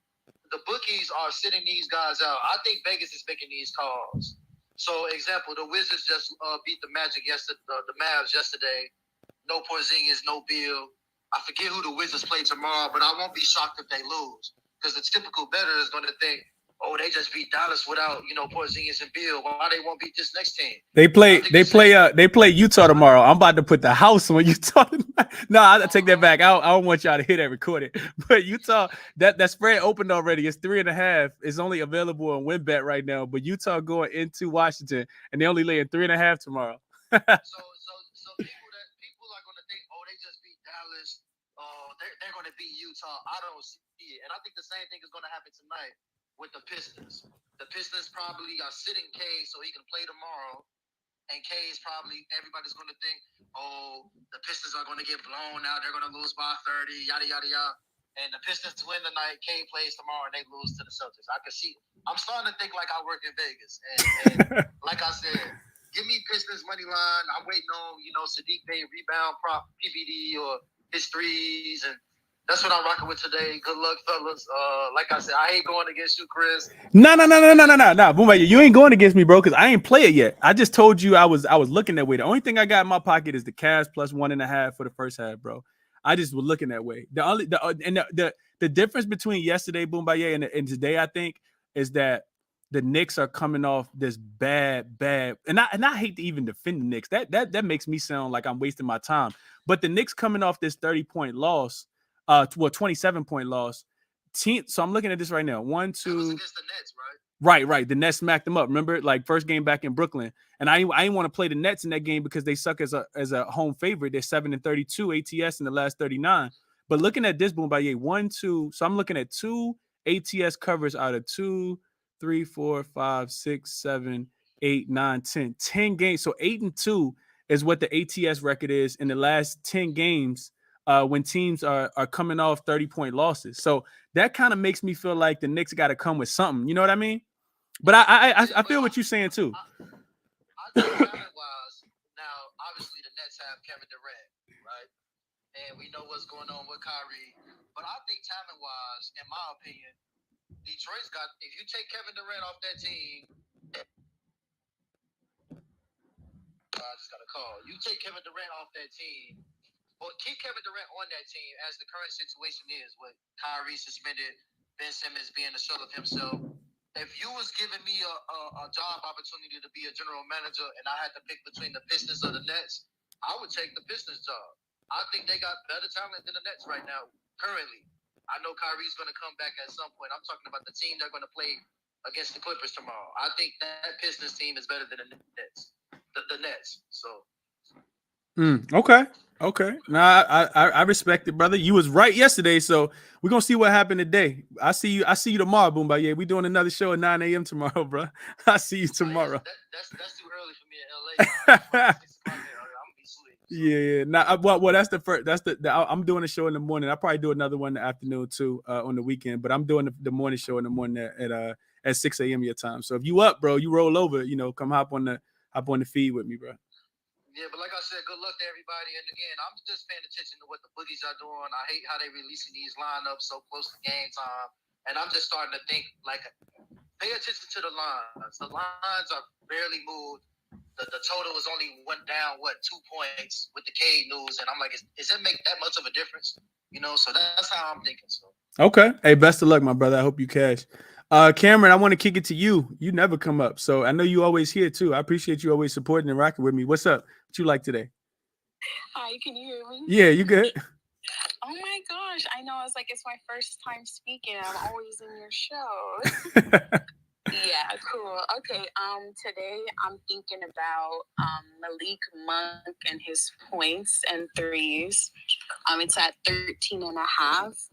are sitting these guys out. I think Vegas is making these calls. So, example, the Wizards just beat the Magic yesterday, the Mavs yesterday. No Porzingis, no Beal. I forget who the Wizards play tomorrow, but I won't be shocked if they lose because the typical bettor is going to think, oh, they just beat Dallas without Porzingis and Beal. Why they won't beat this next team? They play Utah tomorrow. I'm about to put the house on Utah. No, I take that back. I don't want y'all to hear that recorded. But Utah, that spread opened already. It's 3.5. It's only available on WinBet right now. But Utah going into Washington, and they only laying 3.5 tomorrow. So people are going to think, oh, they just beat Dallas. They're going to beat Utah. I don't see it, and I think the same thing is going to happen tonight with the Pistons. The Pistons probably are sitting K so he can play tomorrow. And K is probably, everybody's going to think, oh, the Pistons are going to get blown out. They're going to lose by 30, yada, yada, yada. and the Pistons win tonight, Cade plays tomorrow, and they lose to the Celtics. I can see. I'm starting to think like I work in Vegas, and like I said, give me Pistons money line. I'm waiting on Sadiq Bey rebound prop PBD or his threes, and that's what I'm rocking with today. Good luck, fellas. Like I said, I ain't going against you, Chris. No. Boom, you ain't going against me, bro, because I ain't play it yet. I just told you I was looking that way. The only thing I got in my pocket is the Cavs plus 1.5 for the first half, bro. I just was looking that way. The difference between yesterday, Boom and today, I think, is that the Knicks are coming off this bad, and I hate to even defend the Knicks. That makes me sound like I'm wasting my time. But the Knicks coming off this 30-point loss, 27-point loss. So I'm looking at this right now. 1, 2. That was against the Nets, right? Right. The Nets smacked them up. Remember, like first game back in Brooklyn, and I didn't want to play the Nets in that game because they suck as a home favorite. They're 7-32 ATS in the last 39. But looking at this, Boom, 1, 2. So I'm looking at 2 ATS covers out of 2, 3, 4, 5, 6, 7, 8, 9, 10. 10 games. So 8-2 is what the ATS record is in the last 10 games when teams are coming off 30-point losses. So that kind of makes me feel like the Knicks got to come with something. You know what I mean? But I feel what you're saying too. I think talent-wise, now obviously the Nets have Kevin Durant, right? And we know what's going on with Kyrie. But I think talent-wise, in my opinion, Detroit's got. If you take Kevin Durant off that team, I just got a call. You take Kevin Durant off that team, or keep Kevin Durant on that team as the current situation is with Kyrie suspended, Ben Simmons being a shell of himself. If you was giving me a job opportunity to be a general manager and I had to pick between the Pistons or the Nets, I would take the Pistons job. I think they got better talent than the Nets right now, currently. I know Kyrie's going to come back at some point. I'm talking about the team they're going to play against the Clippers tomorrow. I think that Pistons team is better than the Nets. The Nets. So. Okay. Nah, I respect it, brother. You was right yesterday, so we're gonna see what happened today. I see you tomorrow, Boom. We doing another show at 9 a.m. tomorrow, bro. I see you tomorrow. That's too early for me in LA. I'm gonna be asleep. So. Yeah. Nah, well, that's the first. I'm doing a show in the morning. I'll probably do another one in the afternoon too, on the weekend. But I'm doing the morning show in the morning at 6 a.m. your time. So if you up, bro, you roll over. Come hop on the feed with me, bro. Yeah, but like I said, good luck to everybody. And again, I'm just paying attention to what the boogies are doing. I hate how they releasing these lineups so close to game time. And I'm just starting to think, like, pay attention to the lines. The lines are barely moved. The total is only went down, 2 points with the Cade news. And I'm like, does it make that much of a difference? So that's how I'm thinking. So. Okay. Hey, best of luck, my brother. I hope you cash. Cameron, I want to kick it to you. You never come up, so I know you always here too. I appreciate you always supporting and rocking with me. What's up? What you like today? Hi, can you hear me? Yeah, you good? Oh my gosh, I know. It's like it's my first time speaking. I'm always in your show. Yeah, cool. Okay, today I'm thinking about Malik Monk and his points and threes. It's at 13.5.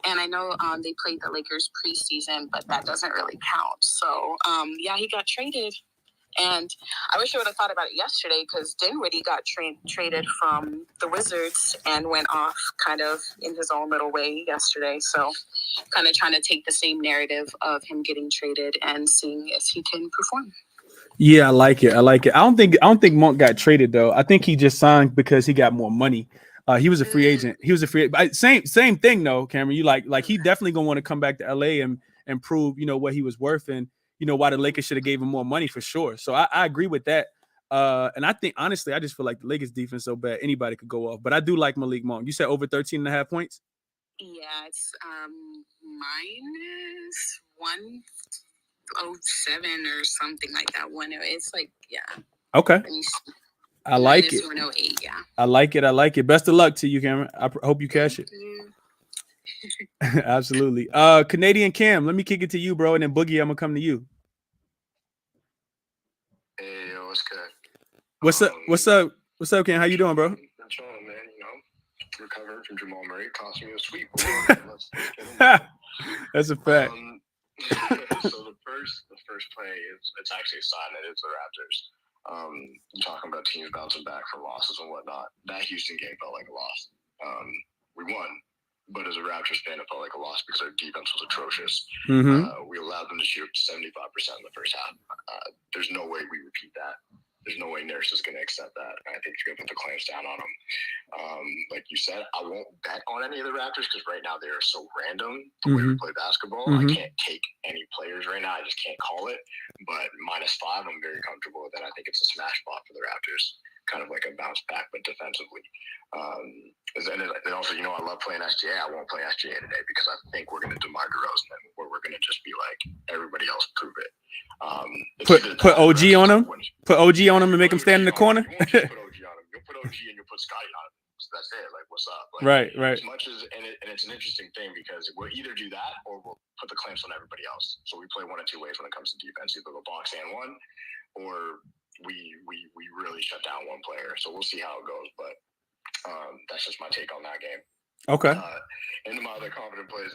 And I know they played the Lakers preseason, but that doesn't really count. So, yeah, he got traded. And I wish I would have thought about it yesterday because Dinwiddie got traded from the Wizards and went off kind of in his own little way yesterday. So kind of trying to take the same narrative of him getting traded and seeing if he can perform. Yeah, I like it. I don't think Monk got traded though. I think he just signed because he got more money. He was a free agent. Same thing though, Cameron. You like he definitely gonna want to come back to LA and prove what he was worth and why the Lakers should have gave him more money for sure. So I agree with that. And I think honestly, I just feel like the Lakers defense so bad anybody could go off. But I do like Malik Monk. You said over 13.5 points. Yeah, it's minus 107 or something like that. It's like Okay. I like it. 108, yeah. I like it. Best of luck to you, Cameron. I hope you cash it. Absolutely. Canadian Cam, let me kick it to you, bro, and then Boogie, I'm gonna come to you. Hey, yo, what's good? What's up, Cam? How you doing, bro? I'm chilling, man. Recovering from Jamal Murray, cost me a sweep. That's a fact. So the first play it's actually a sign that it's the Raptors. Talking about teams bouncing back from losses and whatnot. That Houston game felt like a loss. We won, But as a Raptors fan, it felt like a loss because our defense was atrocious. Mm-hmm. We allowed them to shoot 75% in the first half. There's no way we repeat that. There's no way Nurse is going to accept that. I think he's going to put the clamps down on them. Like you said, I won't bet on any of the Raptors because right now they are so random the way we play basketball. I can't take any players right now. I just can't call it. But -5, I'm very comfortable with that. I think it's a smash spot for the Raptors. Kind of like a bounce back, but defensively. And also, you know, I love playing SGA. I won't play SGA today because I think we're going to DeMar DeRozan, where we're going to just be like, everybody else prove it. Put OG on him. Put OG on him and make him stand in the corner. You won't just put OG on him. You'll put OG and you'll put Scotty on him. So that's it. Like, what's up? Like, right. As much as and it's an interesting thing because we'll either do that or we'll put the clamps on everybody else. So we play one of two ways when it comes to defense: either the box and one, or we really shut down one player. So we'll see how it goes. But that's just my take on that game. Okay. Into my other confident plays.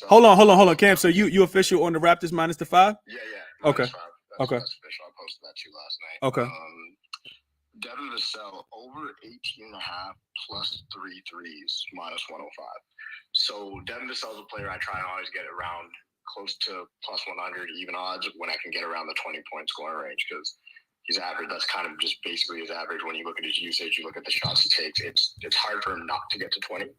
Hold on, Cam. So you official on the Raptors -5? Yeah. Okay. -5. Okay. That's official. I posted that too last night. Okay. Devin Vassell over 18.5 plus 3 threes -105. So Devin Vassell's a player I try to always get around close to +100 even odds when I can get around the 20-point scoring range because he's average. That's kind of just basically his average. When you look at his usage, you look at the shots he takes. It's hard for him not to get to 20.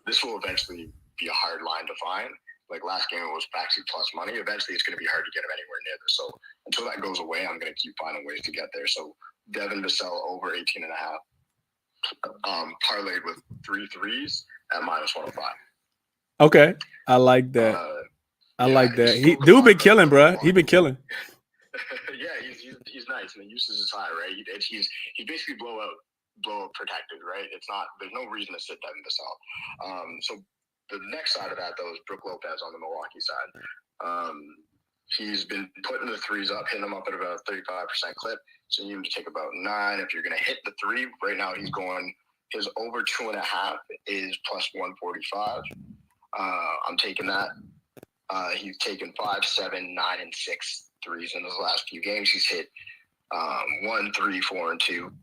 This will eventually be a hard line to find. Like last game, it was Baxi plus money. Eventually, it's going to be hard to get him anywhere near this. So until that goes away, I'm going to keep finding ways to get there. So Devin Vassell over 18.5, parlayed with 3 threes at -105. Okay, I like that. I like that. He been killing, bro. He been killing. Yeah, he's nice, and the usage is high, right? He's basically blow up protected, right? There's no reason to sit Devin Vassell. So the next side of that though is Brook Lopez on the Milwaukee side. He's been putting the threes up, hitting them up at about a 35% clip. So you need to take about 9 if you're going to hit the 3. Right now he's going. His over 2.5 is +145. I'm taking that. He's taken 5, 7, 9, and 6 threes in his last few games. He's hit 1, 3, 4, and 2.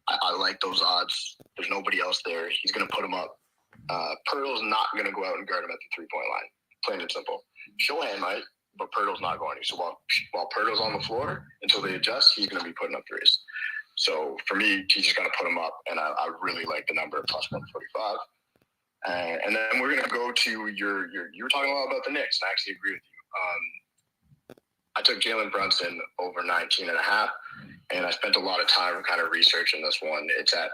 I like those odds. There's nobody else there. He's going to put them up. Pirtle's not going to go out and guard him at the 3-point line. Plain and simple. Shohan might, but Pirtle's not going to. So while Pirtle's on the floor, until they adjust, he's going to be putting up threes. So for me, he's just going to put them up, and I really like the number of +145. And then we're going to go to you were talking a lot about the Knicks, and I actually agree with you. I took Jalen Brunson over 19.5, and I spent a lot of time kind of researching this one. It's at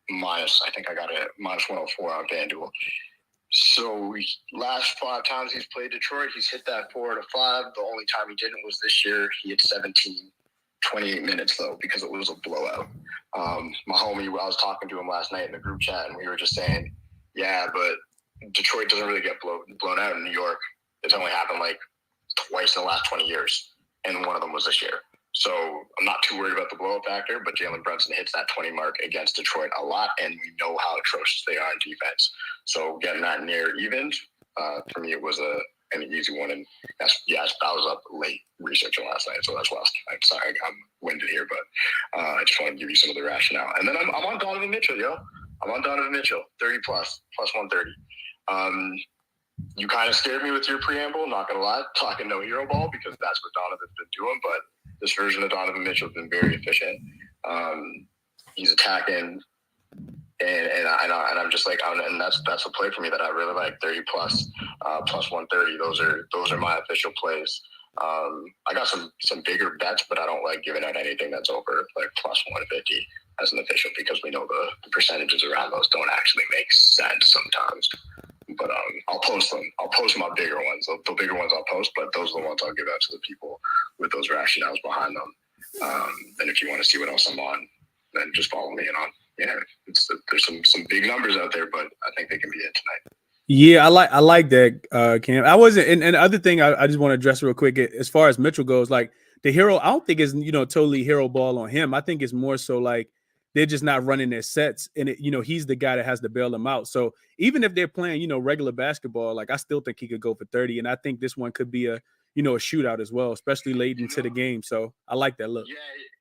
minus, I think I got it at -104 on FanDuel. So last 5 times he's played Detroit, he's hit that 4 out of 5. The only time he didn't was this year. He hit 28 minutes though, because it was a blowout. My homie, I was talking to him last night in the group chat, and we were just saying, yeah, but Detroit doesn't really get blown out in New York. It's only happened like twice in the last 20 years, and one of them was this year. So I'm not too worried about the blow-up factor, but Jalen Brunson hits that 20 mark against Detroit a lot, and we know how atrocious they are in defense. So getting that near evens, for me, it was an easy one. And I was up late researching last night, so that's why I'm sorry I'm winded here, but I just want to give you some of the rationale. And then I'm on Donovan Mitchell, yo. I'm on Donovan Mitchell, 30 plus 130. You kind of scared me with your preamble, not going to lie, talking no hero ball, because that's what Donovan's been doing. But this version of Donovan Mitchell has been very efficient. He's attacking, and I'm just like, and that's a play for me that I really like. 30 plus 130. Those are my official plays. I got some bigger bets, but I don't like giving out anything that's over like +150 as an official, because we know the percentages around those don't actually make sense sometimes. But I'll post them. I'll post my bigger ones. The bigger ones I'll post, but those are the ones I'll give out to the people with those rationales behind them. And if you want to see what else I'm on, then just follow me. And there's some big numbers out there, but I think they can be it tonight. Yeah, I like that, Cam. I wasn't, and the other thing I just want to address real quick, as far as Mitchell goes, like the hero, I don't think it's totally hero ball on him. I think it's more so like they're just not running their sets, and he's the guy that has to bail them out. So even if they're playing, regular basketball, like I still think he could go for 30, and I think this one could be a shootout as well, especially late into the game. So I like that look. Yeah,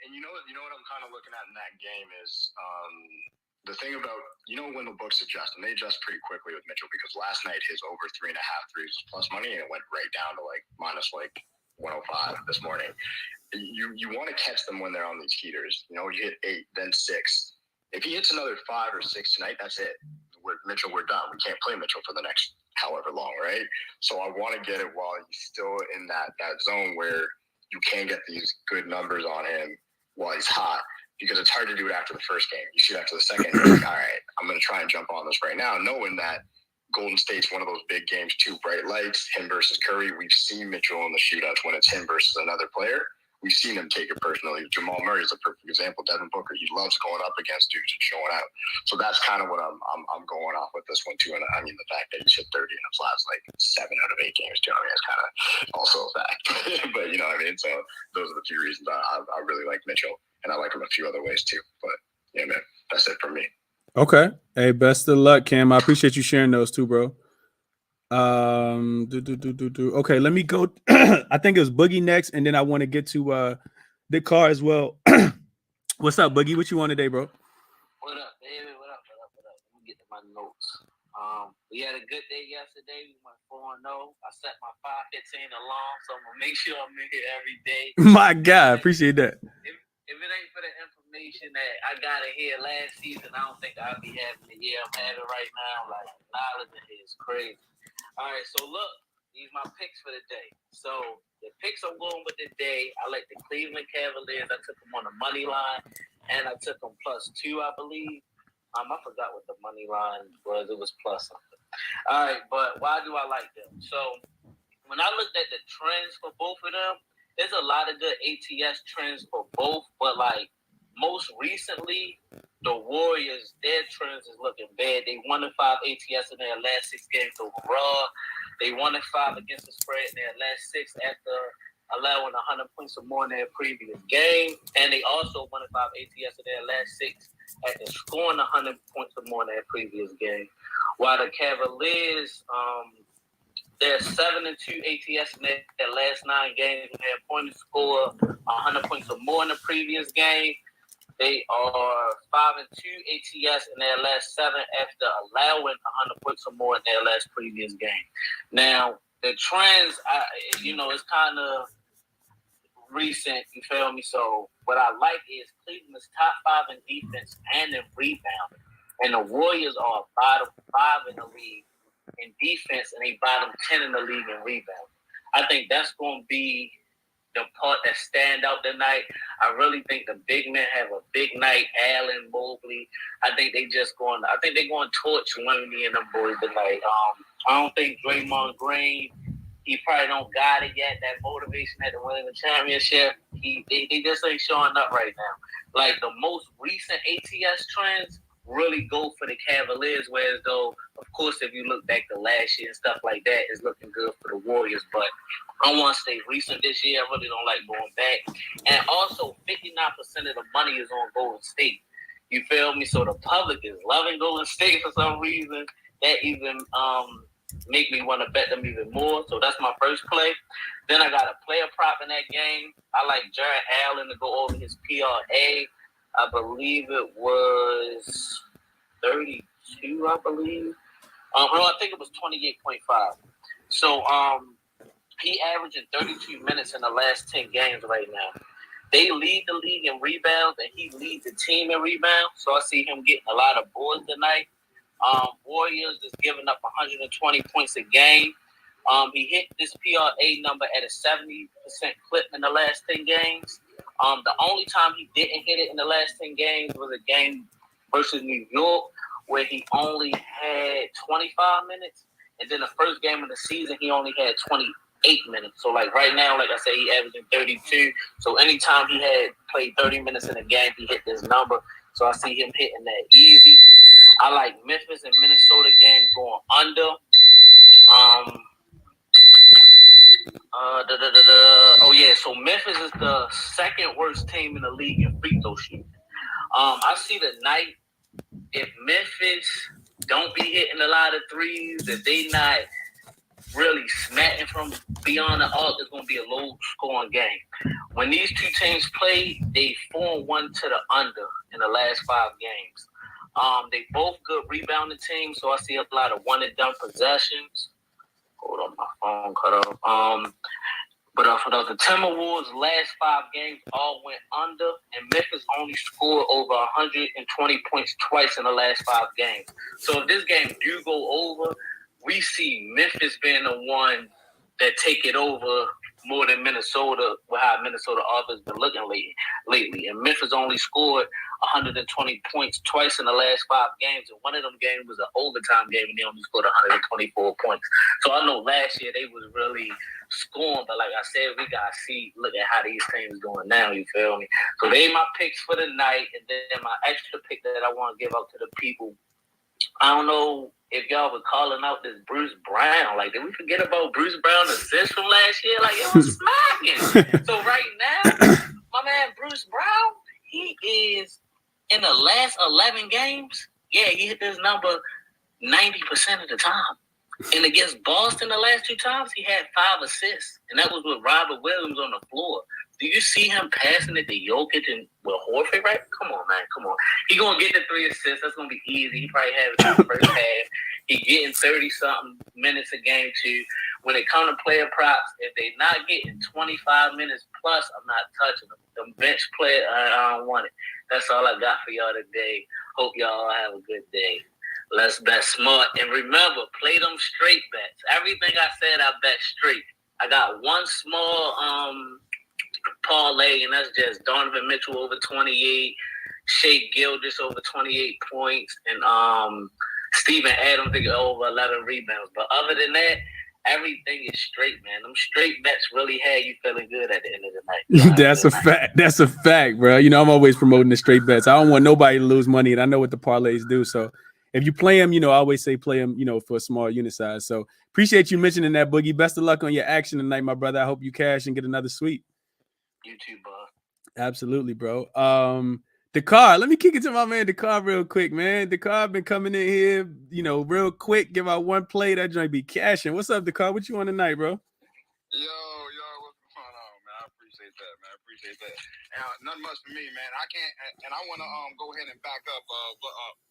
and you know what I'm kind of looking at in that game is the thing about, when the books adjust, and they adjust pretty quickly with Mitchell, because last night his over 3.5 threes was plus money, and it went right down to minus 105 this morning. You want to catch them when they're on these heaters. You hit 8, then 6. If he hits another 5 or 6 tonight, that's it. We're done. We can't play Mitchell for the next however long, right? So I want to get it while he's still in that zone where you can get these good numbers on him while he's hot, because it's hard to do it after the first game. You shoot after the second, you're like, all right, I'm going to try and jump on this right now, knowing that Golden State's one of those big games, 2 bright lights, him versus Curry. We've seen Mitchell in the shootouts when it's him versus another player. We've seen him take it personally. Jamal Murray is a perfect example. Devin Booker, he loves going up against dudes and showing out. So that's kind of what I'm going off with this one too. And I mean, the fact that he's hit 30 in his last 7 out of 8 games too. I mean, it's kind of also a fact. But you know what I mean? So those are the few reasons I really like Mitchell, and I like him a few other ways too. But yeah, man, that's it for me. Okay. Hey, best of luck, Cam. I appreciate you sharing those too, bro. Okay, let me go. I think it was Boogie next, and then I want to get to the car as well. What's up, Boogie? What you on today, bro? What up, baby? What up? Let me get to my notes. We had a good day yesterday. We went 4-0. I set my 5:15 alarm, so I'm gonna make sure I'm in here every day. My God, appreciate that. If it ain't for the information that I got in here last season, I don't think I'd be having the year I'm having right now. Like, knowledge in here is crazy. All right, so look, these are my picks for the day. So the picks I'm going with today, I like the Cleveland Cavaliers. I took them on the money line, and I took them +2, I believe. I forgot what the money line was. It was plus something. All right, but why do I like them? So when I looked at the trends for both of them, there's a lot of good ATS trends for both, but most recently, the Warriors, their trends is looking bad. They 1-5 ATS in their last 6 games overall. They 1-5 against the spread in their last 6 after allowing 100 points or more in their previous game. And they also 1-5 ATS in their last 6 after scoring 100 points or more in their previous game. While the Cavaliers, they're 7-2 ATS in their last 9 games with their opponent score 100 points or more in the previous game. They are 5-2 ATS in their last 7 after allowing 100 points or more in their last previous game. Now, the trends, it's kind of recent, you feel me? So what I like is Cleveland is top 5 in defense and in rebounding. And the Warriors are bottom 5 in the league in defense, and they bottom 10 in the league in rebounding. I think that's going to be the part that stand out tonight. I really think the big men have a big night. Allen, Mobley. I think they're going to torch Looney and them boys tonight. I don't think Draymond Green, he probably don't got it yet. That motivation at the winning the championship, they just ain't showing up right now. Like the most recent ATS trends really go for the Cavaliers, whereas though, of course, if you look back to last year and stuff like that, it's looking good for the Warriors. But I want to stay recent this year. I really don't like going back. And also, 59% of the money is on Golden State. You feel me? So the public is loving Golden State for some reason. That even make me want to bet them even more. So that's my first play. Then I got a player prop in that game. I like Jared Allen to go over his PRA. I believe it was 32, I believe. I think it was 28.5. So he averaging 32 minutes in the last 10 games right now. They lead the league in rebounds, and he leads the team in rebounds. So I see him getting a lot of boards tonight. Warriors is giving up 120 points a game. He hit this PRA number at a 70% clip in the last 10 games. The only time he didn't hit it in the last 10 games was a game versus New York, where he only had 25 minutes. And then the first game of the season, he only had 28 minutes. So, right now, like I said, he averaging 32. So, anytime he had played 30 minutes in a game, he hit this number. So, I see him hitting that easy. I like Memphis and Minnesota game going under. So Memphis is the second worst team in the league in free throw shooting. I see the night, if Memphis don't be hitting a lot of threes, if they not really smacking from beyond the arc, it's going to be a low-scoring game. When these two teams play, they 4-1 to the under in the last 5 games. They both good rebounding teams, so I see a lot of one and done possessions. Hold on, my phone cut off. But for the Timberwolves, last 5 games all went under, and Memphis only scored over 120 points twice in the last 5 games. So if this game do go over, we see Memphis being the one that take it over more than Minnesota, with how Minnesota offense been looking lately. And Memphis only scored 120 points twice in the last 5 games, and one of them games was an overtime game, and they only scored 124 points. So I know last year they was really scoring, but like I said, we gotta look at how these teams doing now. You feel me? So they my picks for the night, and then my extra pick that I want to give out to the people. I don't know if y'all were calling out this Bruce Brown. Like, did we forget about Bruce Brown's assist from last year? Like, it was smacking. So right now, my man Bruce Brown, he is in the last 11 games. Yeah, he hit this number 90% of the time. And against Boston the last 2 times, he had 5 assists. And that was with Robert Williams on the floor. Do you see him passing it to Jokic and with Horford, right? Come on, man. Come on. He going to get the 3 assists. That's going to be easy. He probably had it in the first half. He getting 30-something minutes a game, too. When it comes to player props, if they not getting 25 minutes plus, I'm not touching them. Them bench player, I don't want it. That's all I got for y'all today. Hope y'all have a good day. Let's bet smart. And remember, play them straight bets. Everything I said, I bet straight. I got one small parlay, and that's just Donovan Mitchell over 28, Shea Gilgeous over 28 points, and Steven Adams over 11 rebounds. But other than that, everything is straight, man. Them straight bets really had you feeling good at the end of the night. That's a fact. That's a fact, bro. You know, I'm always promoting the straight bets. I don't want nobody to lose money, and I know what the parlays do. So if you play them, you know, I always say play them, you know, for a small unit size. So appreciate you mentioning that, Boogie. Best of luck on your action tonight, my brother. I hope you cash and get another sweep. You too, bro. Absolutely, bro. Dakar, let me kick it to my man Dakar real quick, man. Dakar been coming in here, you know, real quick. Give out one play, that joint be cashing. What's up, Dakar? What you on tonight, bro? Yo, what's going on, man? I appreciate that, man. I appreciate that. Nothing much for me, man. I can't, and I want to go ahead and back up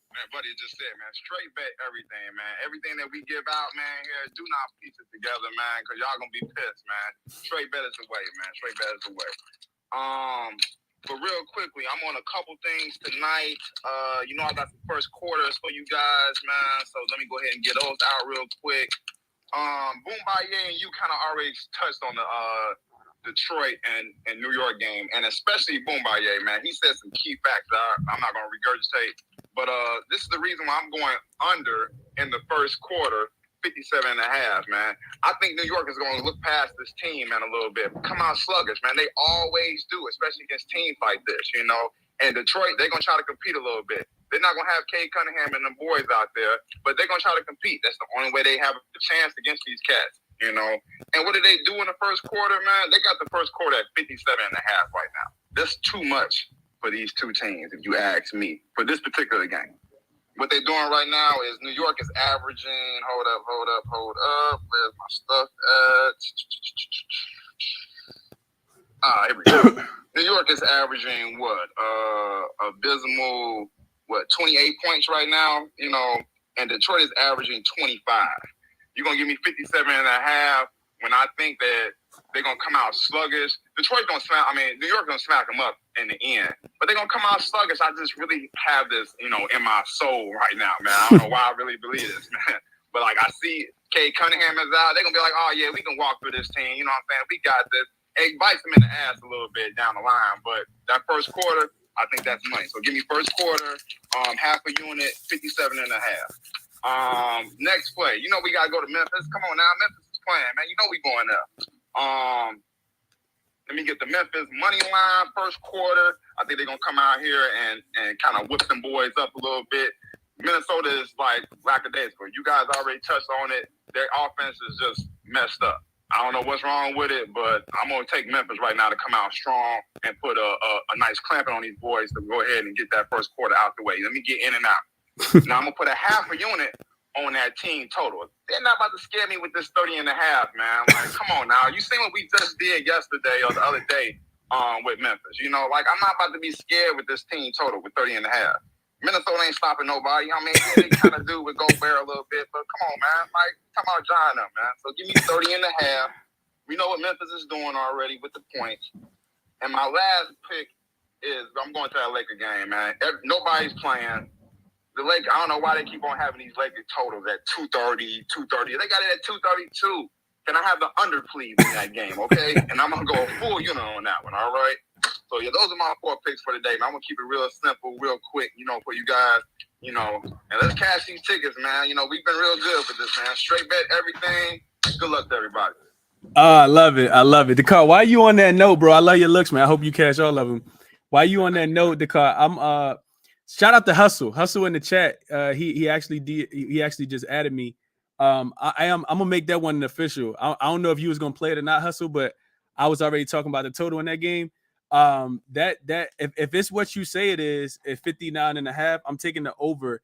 man, buddy just said, man. Straight bet everything, man. Everything that we give out, man, here, do not piece it together, man, because y'all gonna be pissed, man. Straight bet is the way, man. Straight bet is the way. But real quickly, I'm on a couple things tonight. You know, I got some first quarters for you guys, man. So let me go ahead and get those out real quick. Boom Baye and you kind of already touched on the Detroit and New York game, and especially Boom Baye, man. He said some key facts that I'm not gonna regurgitate, but this is the reason why I'm going under in the first quarter. 57.5, man. I think New York is going to look past this team, man, a little bit. Come out sluggish, man. They always do, especially against teams like this, you know. And Detroit, they're going to try to compete a little bit. They're not going to have Cade Cunningham and them boys out there, but they're going to try to compete. That's the only way they have a chance against these cats, you know. And what did they do in the first quarter, man? They got the first quarter at 57.5 right now. That's too much for these two teams, if you ask me, for this particular game. What they're doing right now is New York is averaging, hold up. Where's my stuff at? Here we go. New York is averaging abysmal, 28 points right now, you know, and Detroit is averaging 25. You're going to give me 57.5 when I think that they're going to come out sluggish. New York's going to smack them up in the end. But they're going to come out sluggish. I just really have this, you know, in my soul right now, man. I don't know why I really believe this, man. But, like, I see Cade Cunningham is out. They're going to be like, oh, yeah, we can walk through this team. You know what I'm saying? We got this. It bites them in the ass a little bit down the line. But that first quarter, I think that's money. So give me first quarter, half a unit, 57.5. Next play. You know we got to go to Memphis. Come on now. Memphis is playing, man. You know we going there. Let me get the Memphis money line first quarter. I think they're going to come out here and kind of whip them boys up a little bit. Minnesota is like lackadaisical. You guys already touched on it. Their offense is just messed up. I don't know what's wrong with it, but I'm going to take Memphis right now to come out strong and put a nice clamping on these boys to go ahead and get that first quarter out the way. Let me get in and out. Now I'm going to put a half a unit on that team total. They're not about to scare me with this 30.5, man. Like, come on now. You seen what we just did yesterday or the other day with Memphis. You know, like, I'm not about to be scared with this team total with 30.5. Minnesota ain't stopping nobody. I mean, they kind of do with Gobert a little bit, but come on, man. Like, come on, John, up, man. So give me 30.5. We know what Memphis is doing already with the points. And my last pick is I'm going to that Laker game, man. Nobody's playing. The Lakers, I don't know why they keep on having these Lakers totals at 230, 230. They got it at 232. Can I have the under, please, in that game, okay? And I'm going to go full unit on that one, all right? So, yeah, those are my 4 picks for the day, man. I'm going to keep it real simple, real quick, for you guys, And let's cash these tickets, man. We've been real good with this, man. Straight bet everything. Good luck to everybody. I love it. I love it. Dakar, why are you on that note, bro? I love your looks, man. I hope you cash all of them. Why are you on that note, Dakar? I'm shout out to Hustle in the chat. He actually just added me. I'm gonna make that one an official. I don't know if you was gonna play it or not, Hustle, but I was already talking about the total in that game. That if it's what you say it is at 59.5, I'm taking the over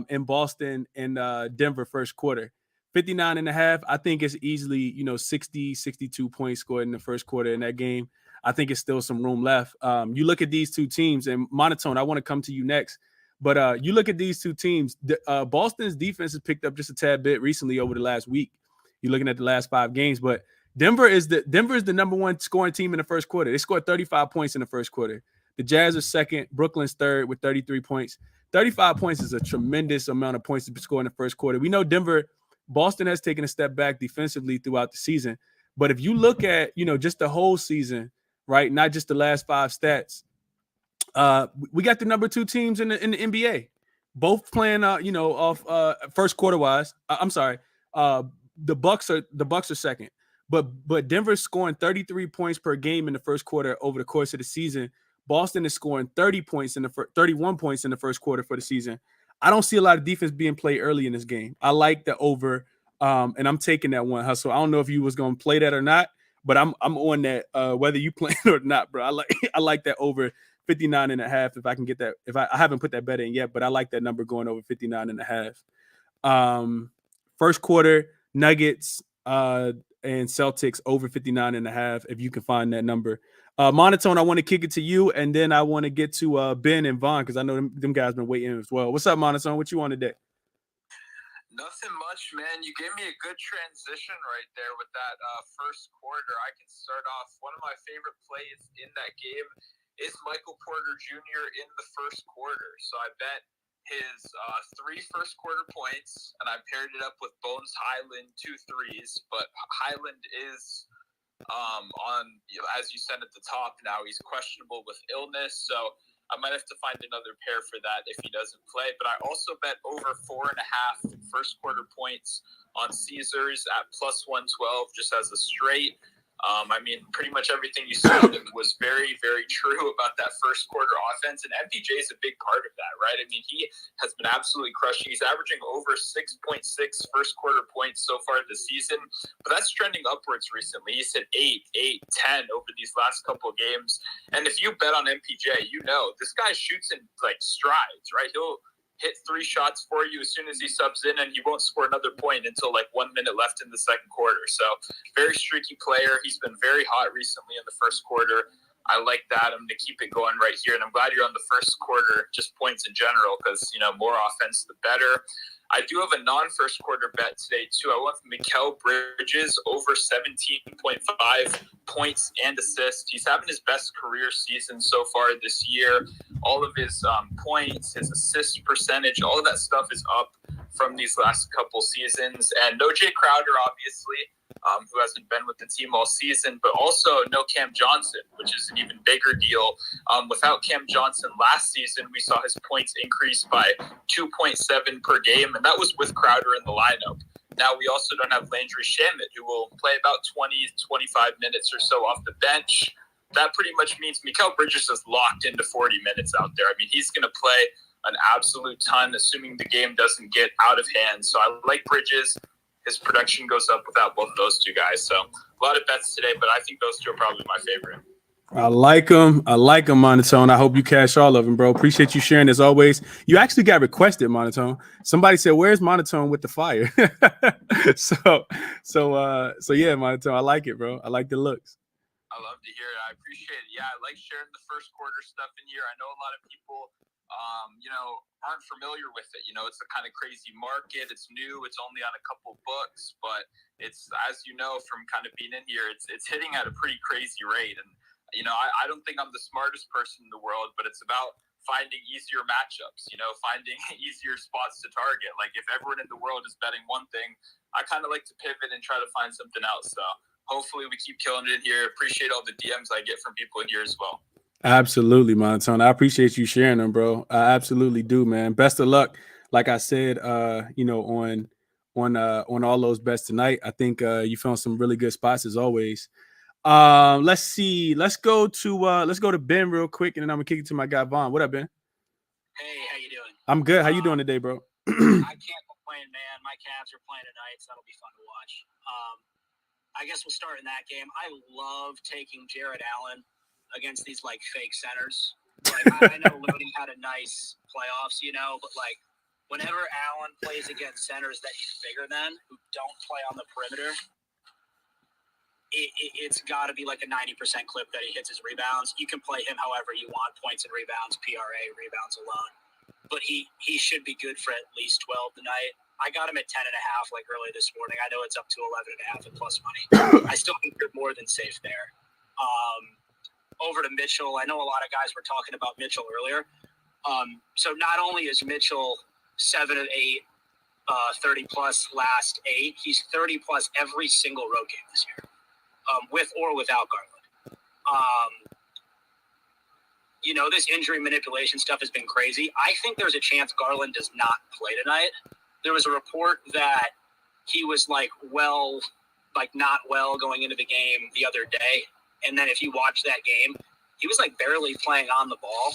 in Boston and Denver first quarter. 59.5, I think it's easily 60 62 points scored in the first quarter in that game. I think it's still some room left. You look at these two teams, and Monotone, I want to come to you next, but you look at these two teams. Boston's defense has picked up just a tad bit recently over the last week. You're looking at the last 5 games, but Denver is the number 1 scoring team in the first quarter. They scored 35 points in the first quarter. The Jazz are second. Brooklyn's third with 33 points. 35 points is a tremendous amount of points to score in the first quarter. We know Boston has taken a step back defensively throughout the season. But if you look at, just the whole season, right, not just the last 5 stats, we got the number 2 teams in the NBA, both playing, off first quarter wise. I'm sorry, the Bucks are second, but Denver's scoring 33 points per game in the first quarter over the course of the season. Boston is scoring 31 points in the first quarter for the season. I don't see a lot of defense being played early in this game. I like the over, and I'm taking that one, Hustle. I don't know if you was going to play that or not, but I'm on that whether you play it or not, bro. I like that over 59.5 if I can get that. If I haven't put that bet in yet, but I like that number going over 59.5. First quarter Nuggets and Celtics over 59.5 if you can find that number. Monotone, I want to kick it to you, and then I want to get to Ben and Vaughn because I know them guys been waiting as well. What's up, Monotone? What you on today? Nothing much, man. You gave me a good transition right there with that first quarter. I can start off. One of my favorite plays in that game is Michael Porter Jr. in the first quarter. So I bet his 3 first quarter points, and I paired it up with Bones Highland 2 threes. But Highland is as you said at the top now, he's questionable with illness. So I might have to find another pair for that if he doesn't play. But I also bet over 4.5 first quarter points on Caesars at plus 112 just as a straight. Pretty much everything you said was very, very true about that first quarter offense. And MPJ is a big part of that, right? He has been absolutely crushing. He's averaging over 6.6 first quarter points so far this season. But that's trending upwards recently. He's hit 8, 10 over these last couple of games. And if you bet on MPJ, this guy shoots in strides, right? He'll hit 3 shots for you as soon as he subs in, and he won't score another point until 1 minute left in the second quarter. So very streaky player. He's been very hot recently in the first quarter. I like that. I'm going to keep it going right here. And I'm glad you're on the first quarter, just points in general, because, more offense, the better. I do have a non-first quarter bet today, too. I went with Mikal Bridges over 17.5 points and assists. He's having his best career season so far this year. All of his points, his assist percentage, all of that stuff is up from these last couple seasons. And no Jay Crowder, obviously, who hasn't been with the team all season, but also no Cam Johnson, which is an even bigger deal. Without Cam Johnson last season, we saw his points increase by 2.7 per game, and that was with Crowder in the lineup. Now we also don't have Landry Shamet, who will play about 20, 25 minutes or so off the bench. That pretty much means Mikal Bridges is locked into 40 minutes out there. He's going to play an absolute ton, assuming the game doesn't get out of hand. So I like Bridges. His production goes up without both of those two guys. So a lot of bets today, but I think those two are probably my favorite. I like them, Monotone. I hope you cash all of them, bro. Appreciate you sharing as always. You actually got requested, Monotone. Somebody said, "Where's Monotone with the fire?" so yeah, Monotone. I like it, bro. I like the looks. I love to hear it. I appreciate it. Yeah, I like sharing the first quarter stuff in here. I know a lot of people aren't familiar with it. It's a kind of crazy market. It's new. It's only on a couple books, but it's, as you know, from kind of being in here, it's hitting at a pretty crazy rate. And, I don't think I'm the smartest person in the world, but it's about finding easier matchups, finding easier spots to target. Like if everyone in the world is betting one thing, I kind of like to pivot and try to find something else. So hopefully we keep killing it here. Appreciate all the DMs I get from people in here as well. Absolutely, Monotone. I appreciate you sharing them, bro. I absolutely do, man. Best of luck. Like I said, on all those bets tonight. I think you found some really good spots as always. Let's see. Let's go to Ben real quick, and then I'm gonna kick it to my guy Vaughn. What up, Ben? Hey, how you doing? I'm good. How you doing today, bro? I can't complain, man. My Cavs are playing tonight, so that'll be fun to watch. I guess we'll start in that game. I love taking Jared Allen against these like fake centers. Like I know Looney had a nice playoffs, but like whenever Allen plays against centers that he's bigger than, who don't play on the perimeter, it's got to be like a 90% clip that he hits his rebounds. You can play him however you want, points and rebounds, PRA, rebounds alone. But he should be good for at least 12 tonight. I got him at 10.5 like early this morning. I know it's up to 11.5 at plus money. I still think you're more than safe there. Over to Mitchell. I know a lot of guys were talking about Mitchell earlier. So not only is Mitchell 7 of 8, 30 plus last 8, he's 30 plus every single road game this year, with or without Garland. This injury manipulation stuff has been crazy. I think there's a chance Garland does not play tonight. There was a report that he was not well going into the game the other day. And then if you watch that game, he was like barely playing on the ball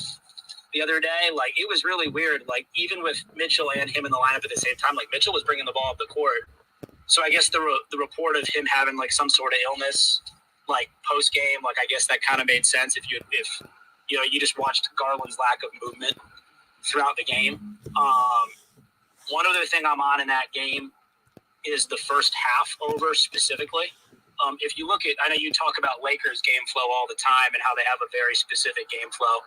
the other day. Like it was really weird. Like even with Mitchell and him in the lineup at the same time, like Mitchell was bringing the ball up the court. So I guess the report of him having like some sort of illness, like post game, like I guess that kind of made sense if you just watched Garland's lack of movement throughout the game. One other thing I'm on in that game is the first half over specifically. If you look at, I know you talk about Lakers game flow all the time and how they have a very specific game flow,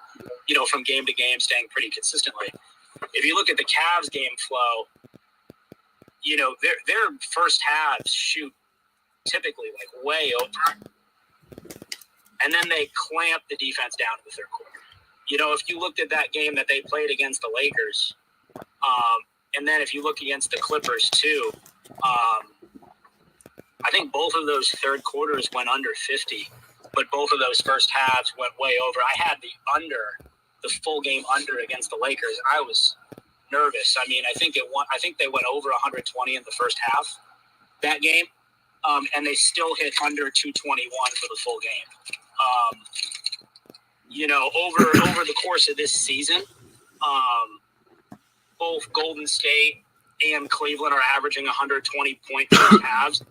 from game to game, staying pretty consistently. If you look at the Cavs game flow, their first halves shoot typically like way over, and then they clamp the defense down in the third quarter. If you looked at that game that they played against the Lakers, and then if you look against the Clippers too, I think both of those third quarters went under 50, but both of those first halves went way over. I had the full game under against the Lakers. I was nervous. I mean, I think they went over 120 in the first half that game, and they still hit under 221 for the full game. Over the course of this season, both Golden State and Cleveland are averaging 120 point first halves.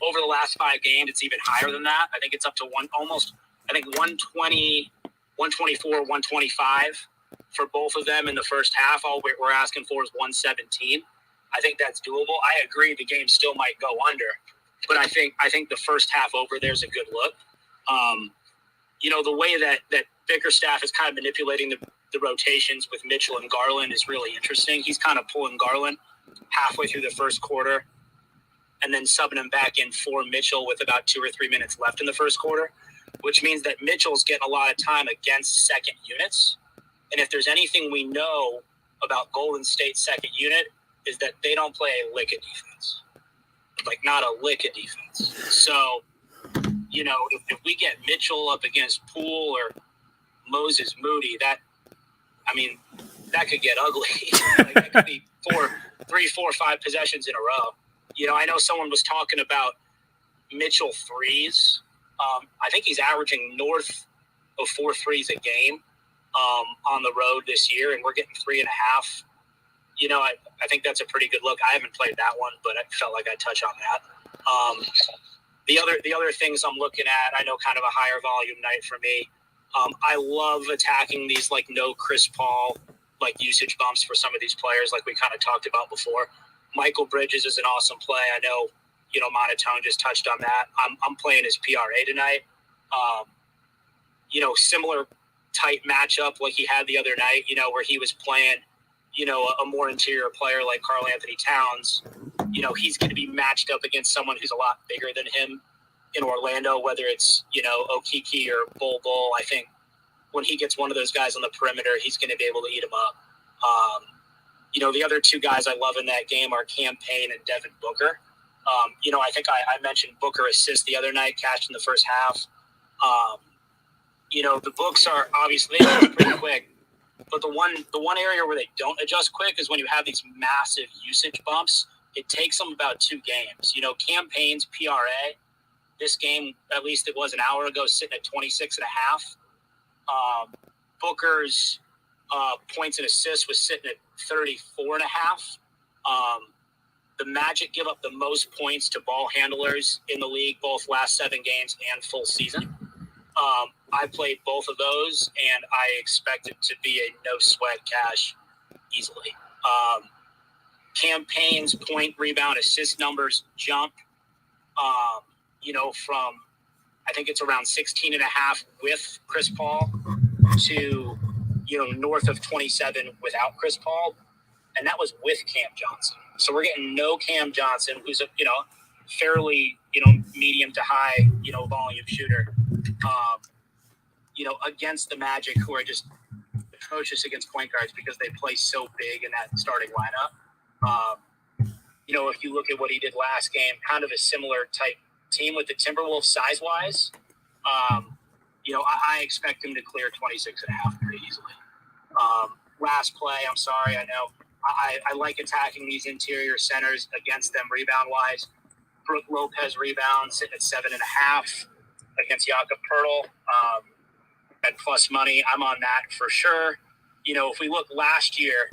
Over the last 5 games, it's even higher than that. I think it's up to 120, 124, 125 for both of them in the first half. All we're asking for is 117. I think that's doable. I agree the game still might go under, but I think the first half over there's a good look. The way that Bickerstaff is kind of manipulating the rotations with Mitchell and Garland is really interesting. He's kind of pulling Garland halfway through the first quarter and then subbing him back in for Mitchell with about 2 or 3 minutes left in the first quarter, which means that Mitchell's getting a lot of time against second units. And if there's anything we know about Golden State's second unit is that they don't play a lick of defense. Like, not a lick of defense. So, if we get Mitchell up against Poole or Moses Moody, that could get ugly. Like, that could be 3, 4, 5 possessions in a row. I know someone was talking about Mitchell threes. I think he's averaging north of 4 threes a game on the road this year, and we're getting 3.5. I think that's a pretty good look. I haven't played that one, but I felt like I'd touch on that. The other things I'm looking at, I know kind of a higher volume night for me. I love attacking these like no Chris Paul like usage bumps for some of these players, like we kind of talked about before. Michael Bridges is an awesome play. I know, Monotone just touched on that. I'm playing his PRA tonight. tight matchup like he had the other night, where he was playing, a more interior player like Karl Anthony Towns, he's going to be matched up against someone who's a lot bigger than him in Orlando, whether it's, Okiki or Bol. I think when he gets one of those guys on the perimeter, he's going to be able to eat him up. The other two guys I love in that game are Cam Payne and Devin Booker. I think I mentioned Booker assist the other night, cashed in the first half. The books are obviously pretty quick, but the one area where they don't adjust quick is when you have these massive usage bumps. It takes them about 2 games. Cam Payne's PRA, this game, at least it was an hour ago, sitting at 26.5. Booker's points and assists was sitting at 34.5. The Magic give up the most points to ball handlers in the league, both last 7 games and full season. I played both of those, and I expect it to be a no-sweat cash easily. Campaign's point, rebound, assist numbers jump, from I think it's around 16.5 with Chris Paul to, north of 27 without Chris Paul. And that was with Cam Johnson. So we're getting no Cam Johnson, who's a, fairly, medium to high, volume shooter, against the Magic, who are just atrocious against point guards because they play so big in that starting lineup. If you look at what he did last game, kind of a similar type team with the Timberwolves size-wise, I expect him to clear 26.5 pretty easily. Last play, I'm sorry, I know. I like attacking these interior centers against them rebound-wise. Brook Lopez rebound sitting at 7.5 against Jakob Poeltl at plus money. I'm on that for sure. If we look last year,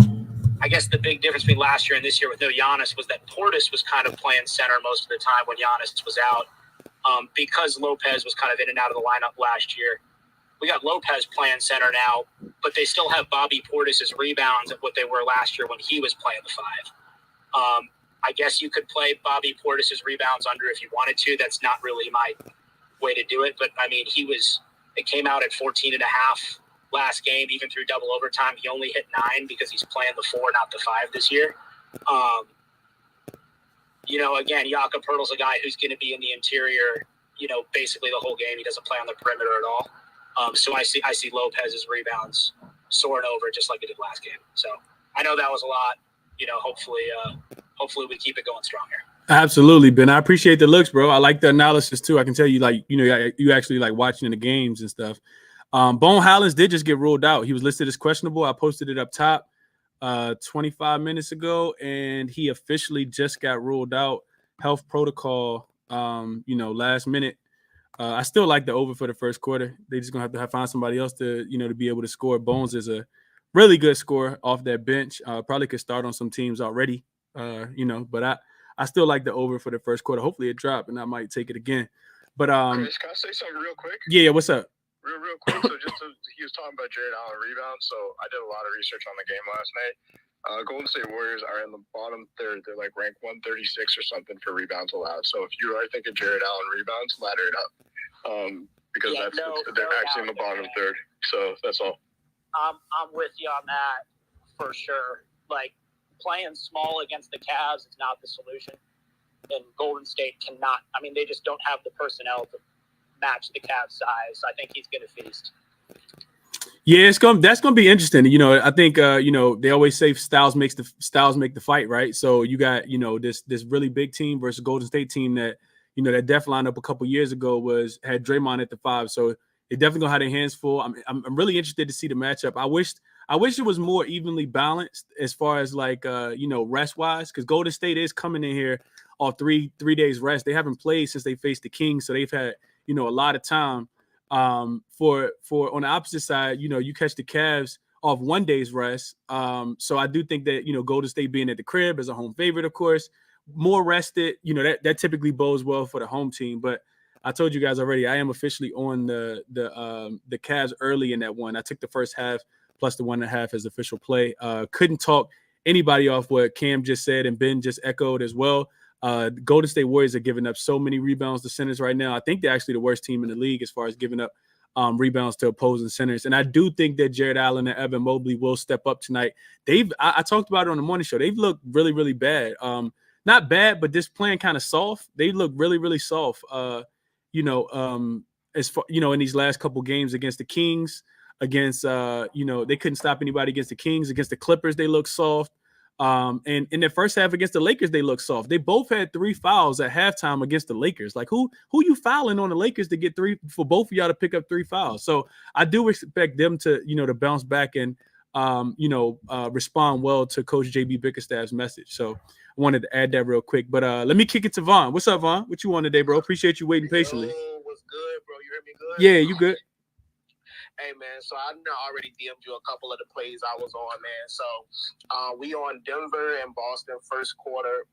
I guess the big difference between last year and this year with no Giannis was that Portis was kind of playing center most of the time when Giannis was out, because Lopez was kind of in and out of the lineup last year. We got Lopez playing center now, but they still have Bobby Portis' rebounds at what they were last year when he was playing the 5. I guess you could play Bobby Portis' rebounds under if you wanted to. That's not really my way to do it. But, it came out at 14.5 last game, even through double overtime. He only hit 9 because he's playing the 4, not the 5 this year. Again, Jakob Poeltl's a guy who's going to be in the interior, basically the whole game. He doesn't play on the perimeter at all. So I see Lopez's rebounds soaring over just like it did last game. So I know that was a lot. Hopefully we keep it going strong here. Absolutely, Ben. I appreciate the looks, bro. I like the analysis too. I can tell you, you actually like watching the games and stuff. Bone Hollins did just get ruled out. He was listed as questionable. I posted it up top 25 minutes ago, and he officially just got ruled out. Health protocol, last minute. I still like the over for the first quarter. They just gonna have to find somebody else to, to be able to score. Bones is a really good scorer off that bench. Probably could start on some teams already, but I still like the over for the first quarter. Hopefully it dropped, and I might take it again. But Chris, can I say something real quick? Yeah, what's up? Real quick. So he was talking about Jared Allen rebounds. So I did a lot of research on the game last night. Golden State Warriors are in the bottom third. They're like ranked 136 or something for rebounds allowed. So if you are thinking Jared Allen rebounds, ladder it up, because they're actually in the bottom third. So that's all. I'm with you on that for sure. Like, playing small against the Cavs is not the solution. And Golden State cannot. They just don't have the personnel to match the Cavs size. I think he's going to feast. Yeah, that's gonna be interesting. I think they always say styles make the fight, right? So you got this really big team versus Golden State team that that def lineup a couple years ago had Draymond at the 5. So they definitely gonna have their hands full. I'm really interested to see the matchup. I wish it was more evenly balanced as far as rest wise, because Golden State is coming in here off three days rest. They haven't played since they faced the Kings, so they've had a lot of time. For on the opposite side, you catch the Cavs off 1 day's rest. So I do think that Golden State being at the crib as a home favorite, of course, more rested. That typically bodes well for the home team. But I told you guys already, I am officially on the Cavs early in that one. I took the first half plus the 1.5 as official play. Couldn't talk anybody off what Cam just said and Ben just echoed as well. Golden State Warriors are giving up so many rebounds to centers right now. I think they're actually the worst team in the league as far as giving up rebounds to opposing centers. And I do think that Jared Allen and Evan Mobley will step up tonight. I talked about it on the morning show. They've looked really, really bad. Not bad, but just playing kind of soft. They look really, really soft. As far, in these last couple games against the Kings, against they couldn't stop anybody against the Kings. Against the Clippers, they look soft. And in the first half against the Lakers, they look soft. They both had 3 fouls at halftime against the Lakers. Like who you fouling on the Lakers to get 3 for both of y'all to pick up 3 fouls? So I do expect them to, to bounce back and, respond well to Coach JB Bickerstaff's message. So I wanted to add that real quick, but let me kick it to Vaughn. What's up, Vaughn? What you want today, bro? Appreciate you waiting patiently. Yo, what's good, bro? You heard me good? Yeah, you good. Hey, man, so I already DM'd you a couple of the plays I was on, man. So we on Denver and Boston first quarter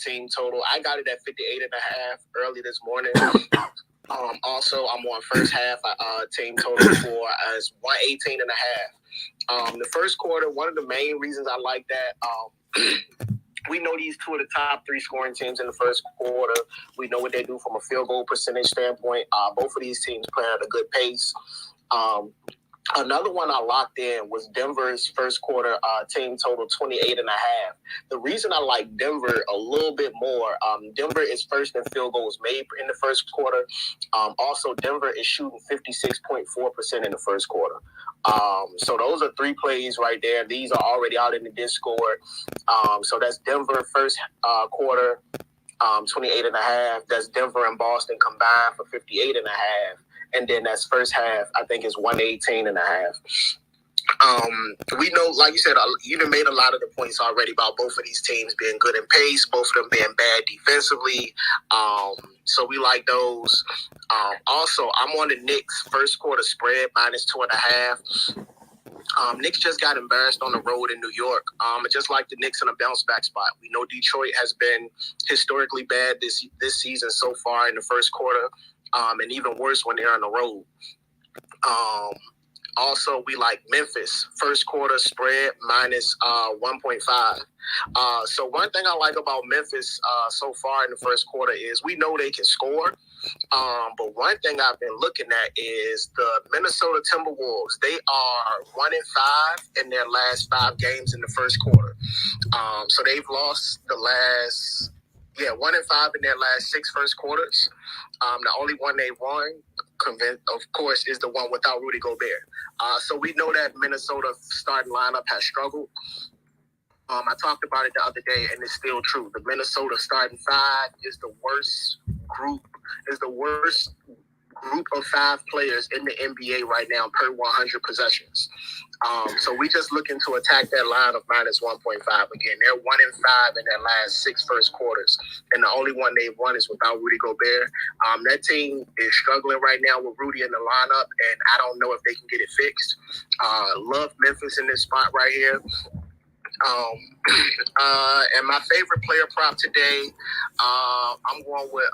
team total. I got it at 58.5 early this morning. Also, I'm on first half team total for as 118.5. The first quarter, one of the main reasons I like that, we know these 2 of the top 3 scoring teams in the first quarter. We know what they do from a field goal percentage standpoint. Both of these teams play at a good pace. Another one I locked in was Denver's first quarter team total 28.5. The reason I like Denver a little bit more, Denver is first in field goals made in the first quarter. Also, Denver is shooting 56.4% in the first quarter. So those are 3 plays right there. These are already out in the Discord. So that's Denver first quarter, 28.5. That's Denver and Boston combined for 58.5. And then that's first half, I think it's 118.5. We know, like you said, you done made a lot of the points already about both of these teams being good in pace, both of them being bad defensively. So we like those. Also, I'm on the Knicks first quarter spread -2.5. Knicks just got embarrassed on the road in New York. Just like the Knicks in a bounce back spot. We know Detroit has been historically bad this season so far in the first quarter. And even worse when they're on the road. Also, we like Memphis first quarter spread -1.5. So one thing I like about Memphis so far in the first quarter is we know they can score. But one thing I've been looking at is the Minnesota Timberwolves. They are 1-5 in their last 5 games in the first quarter. So they've lost the last 1-5 in their last 6 first quarters. The only one they won, of course, is the one without Rudy Gobert. So we know that Minnesota starting lineup has struggled. I talked about it the other day, and it's still true. The Minnesota starting 5 is the worst group of 5 players in the NBA right now per 100 possessions. So we just looking to attack that line of -1.5 again. They're 1-5 in their last 6 first quarters, and the only one they've won is without Rudy Gobert. That team is struggling right now with Rudy in the lineup, and I don't know if they can get it fixed. Love Memphis in this spot right here. And my favorite player prop today, I'm going with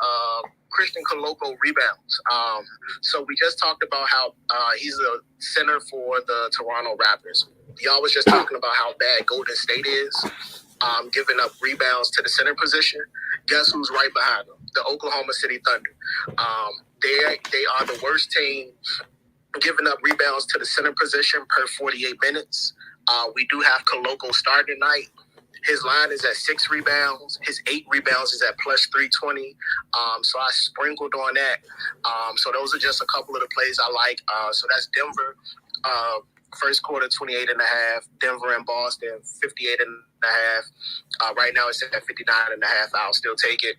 Christian Koloko rebounds. So we just talked about how he's a center for the Toronto Raptors. Y'all was just talking about how bad Golden State is, giving up rebounds to the center position. Guess who's right behind them? The Oklahoma City Thunder. They are the worst team giving up rebounds to the center position per 48 minutes. We do have Koloko starting tonight. His line is at 6 rebounds. His 8 rebounds is at +320. So I sprinkled on that. So those are just a couple of the plays I like. So that's Denver, first quarter 28.5. Denver and Boston 58.5. Right now it's at 59.5. I'll still take it.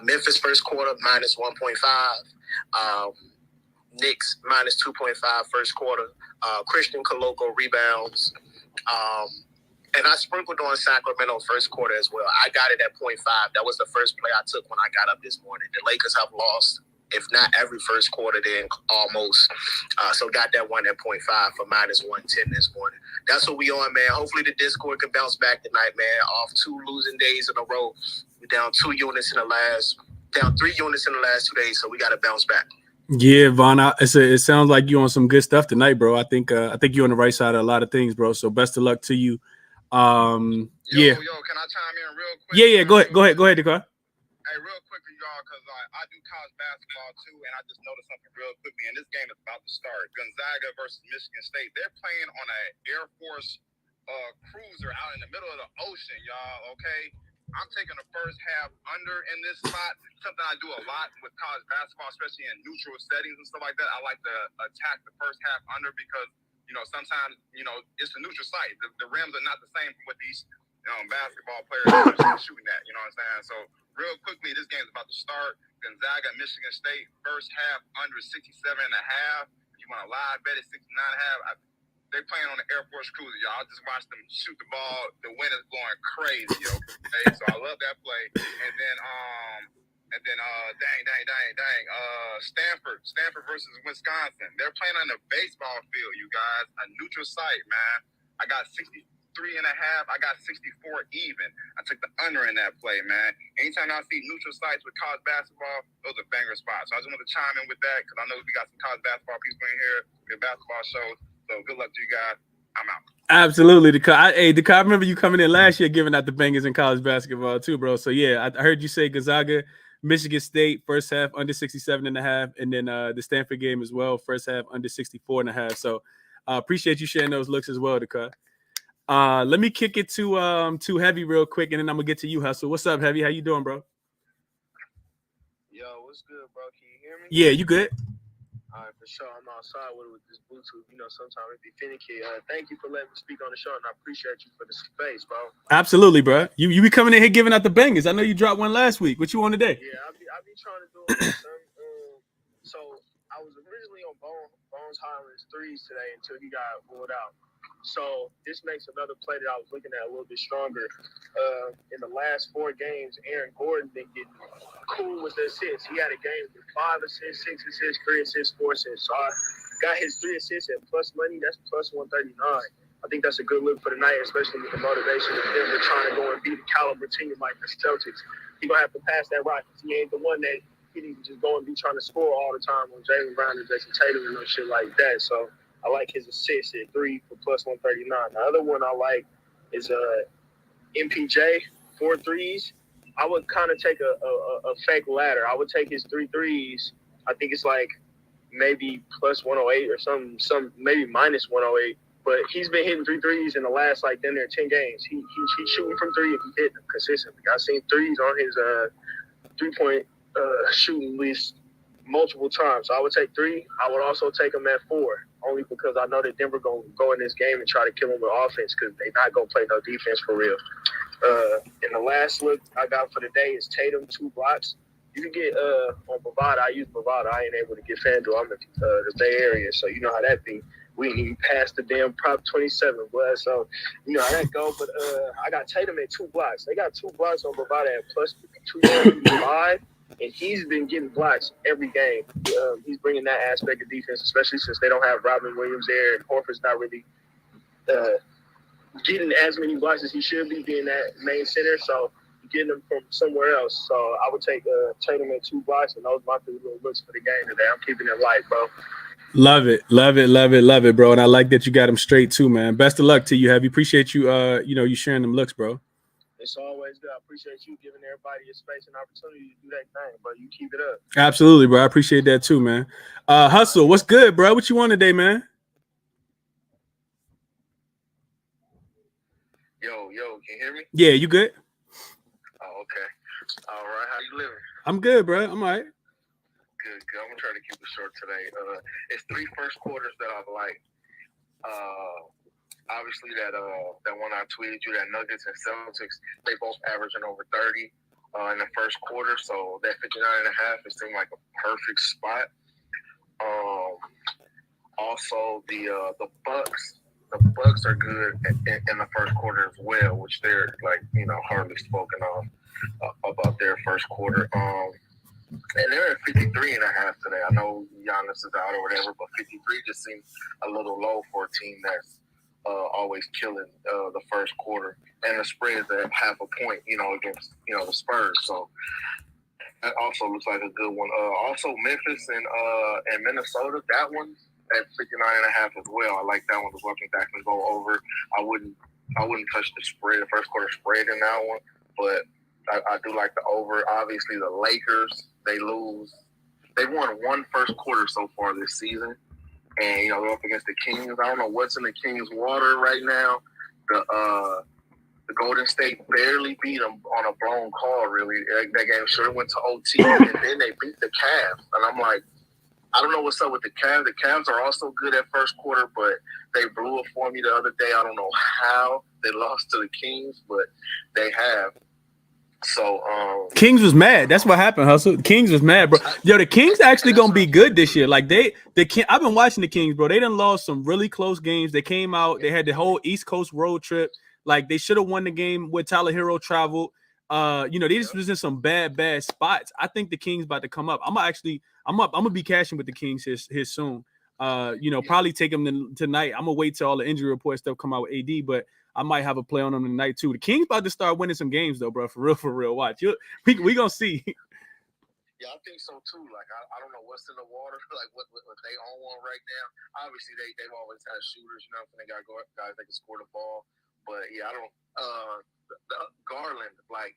Memphis first quarter -1.5. Knicks -2.5 first quarter. Christian Koloko rebounds. And I sprinkled on Sacramento first quarter as well. I got it at 0.5. That was the first play I took when I got up this morning. The Lakers have lost, if not every first quarter, then almost. So got that one at 0.5 for -110 this morning. That's what we on, man. Hopefully the Discord can bounce back tonight, man. Off 2 losing days in a row. We're down 3 units in the last 2 days, so we got to bounce back. Yeah, Vaughn, it sounds like you're on some good stuff tonight, bro. I think you're on the right side of a lot of things, bro. So best of luck to you. Yo, can I chime in real quick? Yeah, go ahead, Dakar. Hey, Hey, real quickly, y'all, because I do college basketball too, and I just noticed something real quickly, and this game is about to start. Gonzaga versus Michigan State. They're playing on an Air Force cruiser out in the middle of the ocean, y'all, okay? I'm taking the first half under in this spot, something I do a lot with college basketball, especially in neutral settings and stuff like that. I like to attack the first half under because, sometimes, it's a neutral site. The rims are not the same from what these basketball players are shooting at, you know what I'm saying? So, real quickly, this game's about to start. Gonzaga, Michigan State, first half under 67.5. You want to live bet at 69.5. They playing on the Air Force cruiser, y'all. I just watched them shoot the ball. The wind is blowing crazy, okay? So I love that play. And then, Stanford versus Wisconsin. They're playing on the baseball field, you guys. A neutral site, man. I got 63.5. I got 64 even. I took the under in that play, man. Anytime I see neutral sites with college basketball, those are banger spots. So I just want to chime in with that because I know we got some college basketball people in here, with basketball shows. So good luck to you guys. I'm out. Absolutely, Deca. I remember you coming in last year giving out the bangers in college basketball too, bro. So yeah, I heard you say Gonzaga, Michigan State, first half under 67.5, and then the Stanford game as well, first half under 64.5. So appreciate you sharing those looks as well, Deca. Let me kick it to Heavy real quick, and then I'm gonna get to you, Hustle. What's up, Heavy? How you doing, bro? Yo, what's good, bro? Can you hear me? Yeah, you good? All right, for sure. I'm outside with this Bluetooth. Sometimes it be finicky. Thank you for letting me speak on the show, and I appreciate you for the space, bro. Absolutely, bro. You be coming in here giving out the bangers. I know you dropped one last week. What you want today? Yeah, I be trying to do it. So I was originally on Bones Highland's threes today until he got ruled out. So this makes another play that I was looking at a little bit stronger. In the last 4 games, Aaron Gordon been getting cool with the assists. He had a game with 5 assists, 6 assists, 3 assists, 4 assists. So I got his 3 assists at plus money. That's plus 139. I think that's a good look for the night, especially with the motivation of Denver trying to go and beat a caliber team like the Celtics. He's going to have to pass that rock because he ain't the one that he needs to just go and be trying to score all the time on Jaylen Brown and Jason Tatum and no shit like that. So I like his assist at 3 for plus 139. The other one I like is MPJ, 4 threes. I would kind of take a fake ladder. I would take his 3 threes. I think it's like maybe plus 108 or some maybe minus 108. But he's been hitting 3 threes in the last 10 games. He's shooting from 3 and he hit them consistently. I've seen threes on his 3-point shooting list multiple times. So I would take 3. I would also take him at 4, only because I know that Denver going to go in this game and try to kill him with offense because they're not going to play no defense for real. And the last look I got for the day is Tatum, 2 blocks. You can get on Bovada. I use Bovada. I ain't able to get FanDuel. I'm in the Bay Area, so you know how that be. We ain't even passed the damn Prop 27, boy. So you know how that go. But I got Tatum at 2 blocks. They got 2 blocks on Bovada at plus 235. And he's been getting blocks every game. He's bringing that aspect of defense, especially since they don't have Robin Williams there. And Horford's not really getting as many blocks as he should be being that main center. So getting them from somewhere else. So I would take Tatum at 2 blocks, and those are my 3 little looks for the game today. I'm keeping it light, bro. Love it, bro. And I like that you got him straight too, man. Best of luck to you, Heavy. Appreciate you, you sharing them looks, bro. It's always good. I appreciate you giving everybody a space and opportunity to do that thing, bro. You keep it up. Absolutely, bro. I appreciate that too, man. Hustle, what's good, bro? What you want today, man? Yo, can you hear me? Yeah, you good? Oh, okay. All right. How you living? I'm good, bro. I'm all right. Good. I'm gonna try to keep it short today. It's 3 first quarters that I like. Obviously that one I tweeted you, that Nuggets and Celtics, they both averaging over 30 in the first quarter. So that 59.5 it seemed like a perfect spot. Also the Bucks. The Bucks are good in the first quarter as well, which they're hardly spoken of about their first quarter. And they're at 53.5 today. I know Giannis is out or whatever, but 53 just seems a little low for a team that's always killing the first quarter. And the spread is at half a point, against the Spurs. So that also looks like a good one. Also Memphis and Minnesota, that one at 59.5 as well. I like that one as well. I think that can go over. I wouldn't touch the spread, the first quarter spread in that one, but I do like the over. Obviously, the Lakers, they lose. They won one first quarter so far this season. And, you know, they're up against the Kings. I don't know what's in the Kings' water right now. The Golden State barely beat them on a blown call, really. That game should have went to OT, and then they beat the Cavs. And I'm like, I don't know what's up with the Cavs. The Cavs are also good at first quarter, but they blew it for me the other day. I don't know how they lost to the Kings, but they have. So Kings was mad. That's what happened, Hustle. The Kings was mad, bro. Yo, the Kings actually gonna be good this year. Like I've been watching the Kings, bro. They done lost some really close games. They came out. They had the whole East Coast road trip. Like they should have won the game with Tyler Hero traveled. You know, they just was in some bad spots. I think the Kings about to come up. I'm gonna be cashing with the Kings here soon. You know, probably take them tonight. I'm gonna wait till all the injury report stuff come out with AD, but I might have a play on them tonight too. The Kings about to start winning some games though, bro. For real. Watch. We gonna see. Yeah, I think so too. Like I don't know what's in the water. Like what they own one right now. Obviously they've always had shooters. You know, they got guys that can score the ball. But yeah, I don't. Garland, like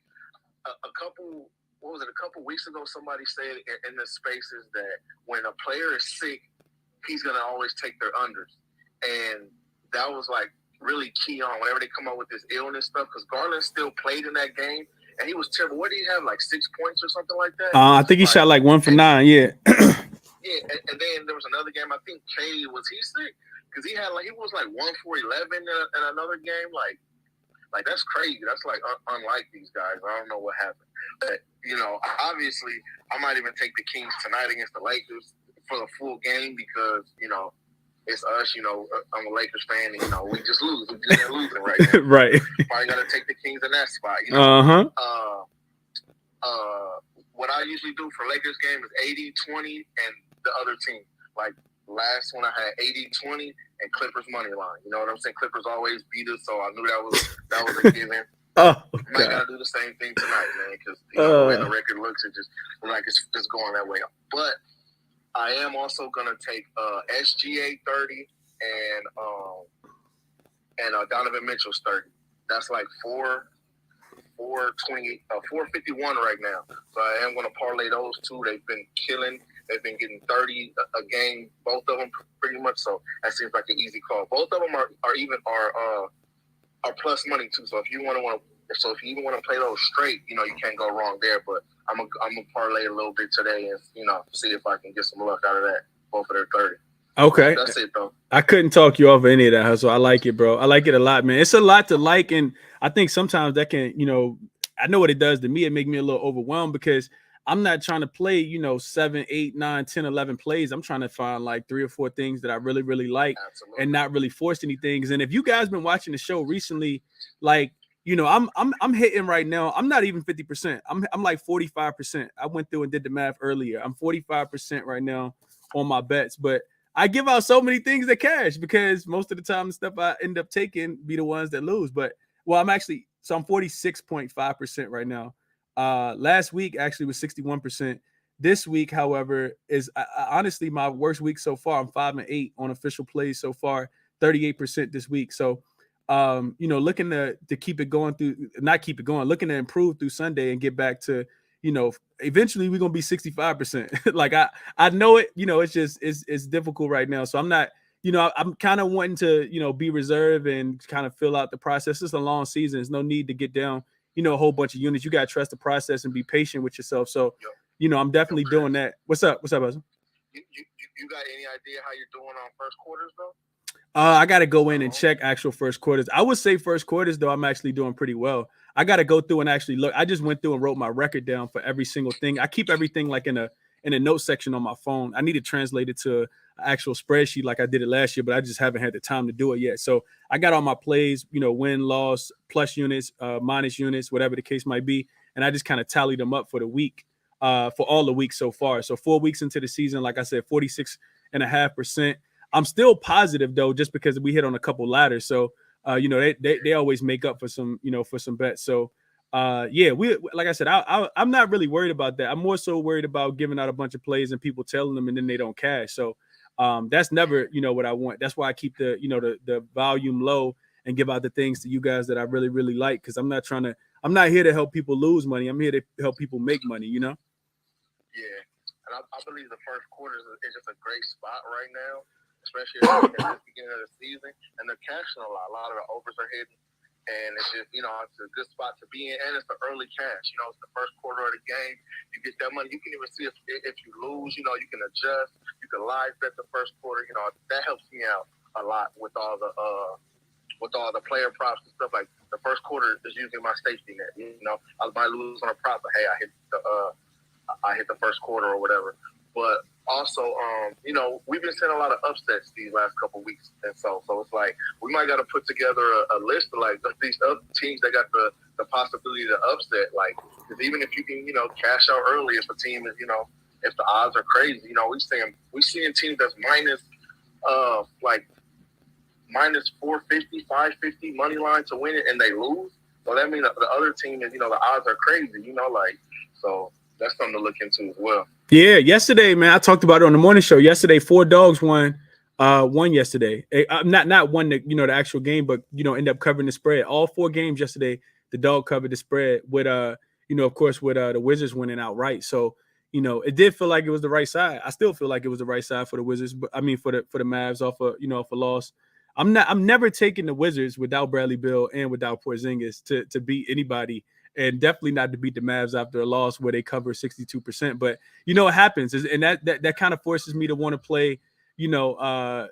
a couple. What was it? A couple weeks ago, somebody said in the spaces that when a player is sick, he's gonna always take their unders, and that was like really key on whenever they come up with this illness stuff, because Garland still played in that game and he was terrible. What did he have, like 6 points or something like that? I think he shot like 1 for 9. Yeah. Yeah, and then there was another game. I think K was he sick because he was like 1 for 11 in another game. Like that's crazy. That's like unlike these guys. I don't know what happened. But you know, obviously, I might even take the Kings tonight against the Lakers for the full game because you know. It's us, you know. I'm a Lakers fan, and you know we just lose. We're just losing right now. Right. Probably got to take the Kings in that spot. You know? What I usually do for Lakers game is 80-20 and the other team. Like last one, I had 80-20 and Clippers money line. You know what I'm saying? Clippers always beat us, so I knew that was a given. Might gotta do the same thing tonight, man, because you know, the way the record looks, it just like it's just going that way. But I am also gonna take SGA 30 and Donovan Mitchell's 30. That's like 451 right now. So I am gonna parlay those two. They've been killing. They've been getting 30 a game, both of them pretty much. So that seems like an easy call. Both of them are plus money too. So if you even want to play those straight, you know you can't go wrong there. But I'm gonna parlay a little bit today and you know see if I can get some luck out of that. Both of their 30. Okay, that's it though. I couldn't talk you off any of that, Hustle. I like it, bro. I like it a lot, man. It's a lot to like, and I think sometimes that can, you know, I know what it does to me. It make me a little overwhelmed because I'm not trying to play, you know, 7, 8, 9, 10, 11 plays. I'm trying to find like 3 or 4 things that I really, really like. Absolutely. And not really force any things. And if you guys been watching the show recently, like, you know, I'm hitting right now. I'm not even 50%. I'm like 45%. I went through and did the math earlier. I'm 45% right now on my bets, but I give out so many things that cash because most of the time the stuff I end up taking be the ones that lose. But I'm 46.5% right now. Last week actually was 61%. This week, however, is honestly my worst week so far. I'm 5-8 on official plays so far, 38% this week. So you know, looking to keep it going looking to improve through Sunday and get back to, you know, eventually we're gonna be 65%. Like I know it, you know, it's just it's difficult right now. So I'm not, you know, I'm kind of wanting to, you know, be reserved and kind of fill out the process. It's a long season. There's no need to get down, you know, a whole bunch of units. You gotta trust the process and be patient with yourself. So, you know, I'm definitely doing that. What's up, Hustle? You got any idea how you're doing on first quarters though? I got to go in and check actual first quarters. I would say first quarters, though, I'm actually doing pretty well. I got to go through and actually look. I just went through and wrote my record down for every single thing. I keep everything like in a note section on my phone. I need to translate it to an actual spreadsheet like I did it last year, but I just haven't had the time to do it yet. So I got all my plays, you know, win, loss, plus units, minus units, whatever the case might be. And I just kind of tallied them up for the week, for all the weeks so far. So 4 weeks into the season, like I said, 46.5%. I'm still positive though, just because we hit on a couple ladders. So, you know, they always make up for some, you know, for some bets. So, yeah, like I said, I'm not really worried about that. I'm more so worried about giving out a bunch of plays and people telling them and then they don't cash. So, that's never, you know, what I want. That's why I keep the, you know, the volume low and give out the things to you guys that I really, really like. Cause I'm not trying to I'm not here to help people lose money. I'm here to help people make money, you know? Yeah. And I believe the first quarter is just a great spot right now, especially at the beginning of the season. And they're cashing a lot. A lot of the overs are hitting. And it's just, it's a good spot to be in. And it's the early cash. It's the first quarter of the game. You get that money. You can even see if you lose, you can adjust. You can live bet the first quarter. That helps me out a lot with all the player props and stuff. Like the first quarter is usually my safety net. I might lose on a prop, but hey, I hit the first quarter or whatever. But also, we've been seeing a lot of upsets these last couple of weeks, and so it's like we might got to put together a list of like these other teams that got the possibility to upset. Like, because even if you can, cash out early, if a team is, if the odds are crazy, we're seeing teams that's minus 450, 550 money line to win it, and they lose. So that means the other team is, the odds are crazy, so that's something to look into as well. Yeah, yesterday, man, I talked about it on the morning show. Yesterday, 4 dogs won yesterday. Not won the actual game, but end up covering the spread. All 4 games yesterday, the dog covered the spread with of course with the Wizards winning outright. So it did feel like it was the right side. I still feel like it was the right side for the Wizards, but I mean for the Mavs off a loss. I'm never taking the Wizards without Bradley Beal and without Porzingis to beat anybody. And definitely not to beat the Mavs after a loss where they cover 62%. But what happens is, and that kind of forces me to want to play, to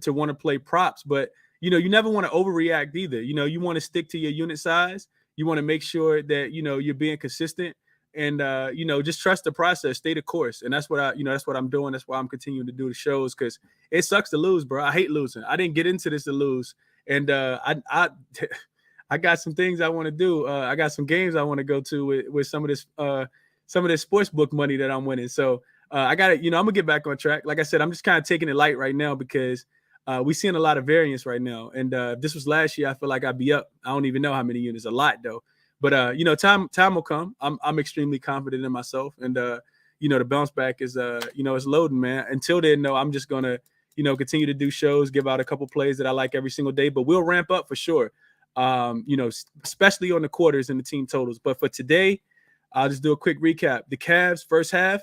want to play props. But you never want to overreact either. You want to stick to your unit size. You want to make sure that you're being consistent, and just trust the process, stay the course. And that's what that's what I'm doing. That's why I'm continuing to do the shows, because it sucks to lose, bro. I hate losing. I didn't get into this to lose, and I got some things I want to do. I got some games I want to go to with some of this sports book money that I'm winning. So I got to, I'm gonna get back on track. Like I said, I'm just kind of taking it light right now because we're seeing a lot of variance right now. And if this was last year, I feel like I'd be up. I don't even know how many units, a lot though. But time will come. I'm extremely confident in myself, and the bounce back is it's loading, man. Until then, no, I'm just gonna continue to do shows, give out a couple plays that I like every single day. But we'll ramp up for sure. Especially on the quarters and the team totals. But for today, I'll just do a quick recap. The Cavs first half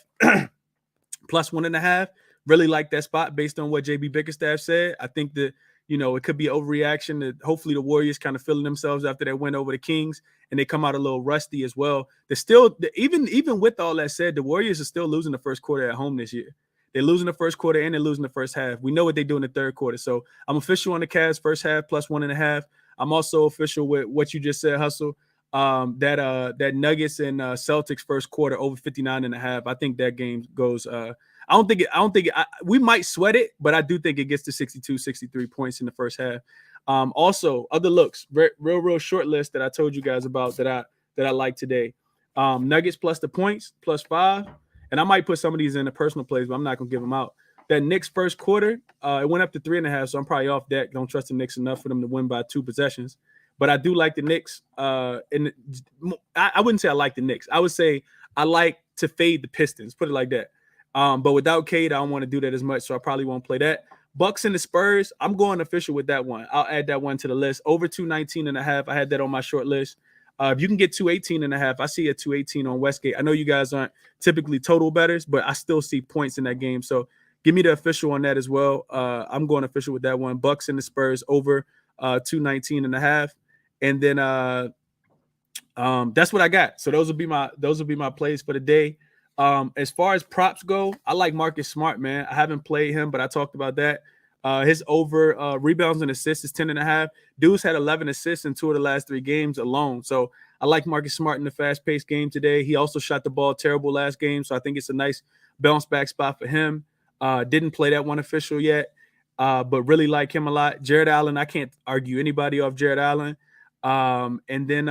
plus 1.5. Really like that spot based on what JB Bickerstaff said. I think that it could be an overreaction. That hopefully the Warriors kind of feeling themselves after that win over the Kings, and they come out a little rusty as well. They're still even with all that said, the Warriors are still losing the first quarter at home this year. They're losing the first quarter and they're losing the first half. We know what they do in the third quarter. So I'm official on the Cavs first half plus 1.5. I'm also official with what you just said, Hustle. That Nuggets and Celtics first quarter over 59.5. I think that game goes. We might sweat it, but I do think it gets to 62, 63 points in the first half. Also, other looks, real short list that I told you guys about that I like today. Nuggets plus the points plus 5, and I might put some of these in the personal plays, but I'm not gonna give them out. That Knicks first quarter, it went up to 3.5, so I'm probably off deck. Don't trust the Knicks enough for them to win by 2 possessions. But I do like the Knicks. And I wouldn't say I like the Knicks. I would say I like to fade the Pistons, put it like that. But without Cade, I don't want to do that as much, so I probably won't play that. Bucks and the Spurs, I'm going official with that one. I'll add that one to the list. Over 219.5, I had that on my short list. If you can get 218.5, I see a 218 on Westgate. I know you guys aren't typically total bettors, but I still see points in that game. So give me the official on that as well. I'm going official with that one. Bucks and the Spurs over 219.5. And then that's what I got. So those will be my plays for the day. As far as props go, I like Marcus Smart, man. I haven't played him, but I talked about that. His over rebounds and assists is 10.5. Dude's had 11 assists in 2 of the last 3 games alone. So I like Marcus Smart in the fast-paced game today. He also shot the ball terrible last game, so I think it's a nice bounce-back spot for him. Didn't play that one official yet, but really like him a lot. Jared Allen, I can't argue anybody off Jared Allen. And then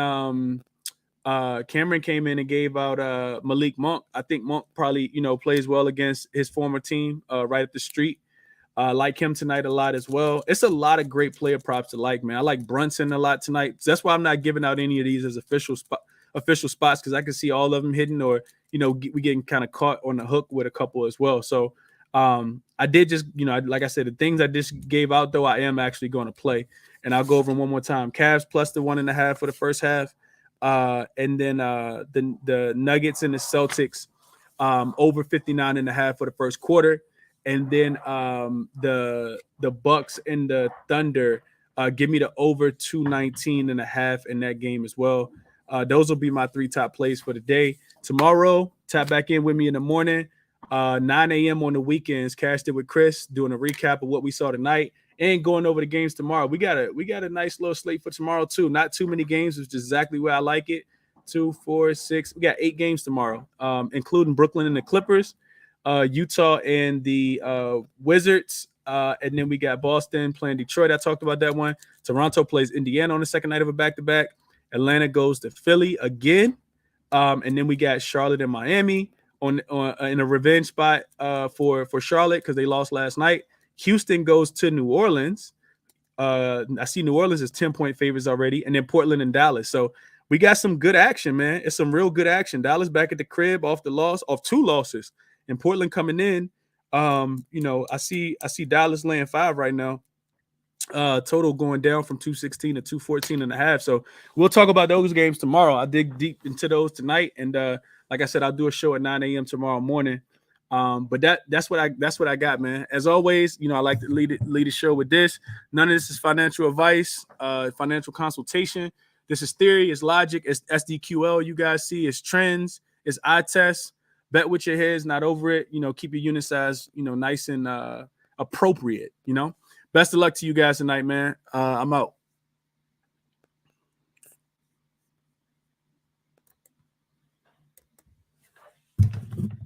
Cameron came in and gave out Malik Monk. I think Monk probably, plays well against his former team right up the street. Like him tonight a lot as well. It's a lot of great player props to like, man. I like Brunson a lot tonight. So that's why I'm not giving out any of these as official spots, because I can see all of them hidden, or, we getting kind of caught on the hook with a couple as well. So I did just, like I said, the things I just gave out, though, I am actually going to play. And I'll go over them one more time. Cavs plus the 1.5 for the first half. And then the Nuggets and the Celtics over 59.5 for the first quarter. And then the Bucks and the Thunder give me the over 219.5 in that game as well. Those will be my 3 top plays for the day. Tomorrow, tap back in with me in the morning. 9 a.m. on the weekends, cashed it with Chris, doing a recap of what we saw tonight and going over the games tomorrow. We got a nice little slate for tomorrow too. Not too many games, which is exactly where I like it. 2, 4, 6. We got 8 games tomorrow, including Brooklyn and the Clippers, Utah and the Wizards, and then we got Boston playing Detroit. I talked about that one. Toronto plays Indiana on the second night of a back-to-back. Atlanta goes to Philly again, and then we got Charlotte and Miami on in a revenge spot for Charlotte because they lost last night. Houston goes to New Orleans. I see New Orleans is 10-point favorites already, and then Portland and Dallas. So we got some good action, man. It's some real good action. Dallas back at the crib off 2 losses, and Portland coming in. I see Dallas laying 5 right now. Total going down from 216 to 214.5. So we'll talk about those games tomorrow. I dig deep into those tonight, and like I said, I'll do a show at 9 a.m. tomorrow morning. But that's what I got, man. As always, I like to lead the show with this. None of this is financial advice, financial consultation. This is theory, it's logic, it's SDQL. You guys see, it's trends, it's eye tests. Bet with your heads, not over it. Keep your unit size, nice and appropriate. Best of luck to you guys tonight, man. I'm out.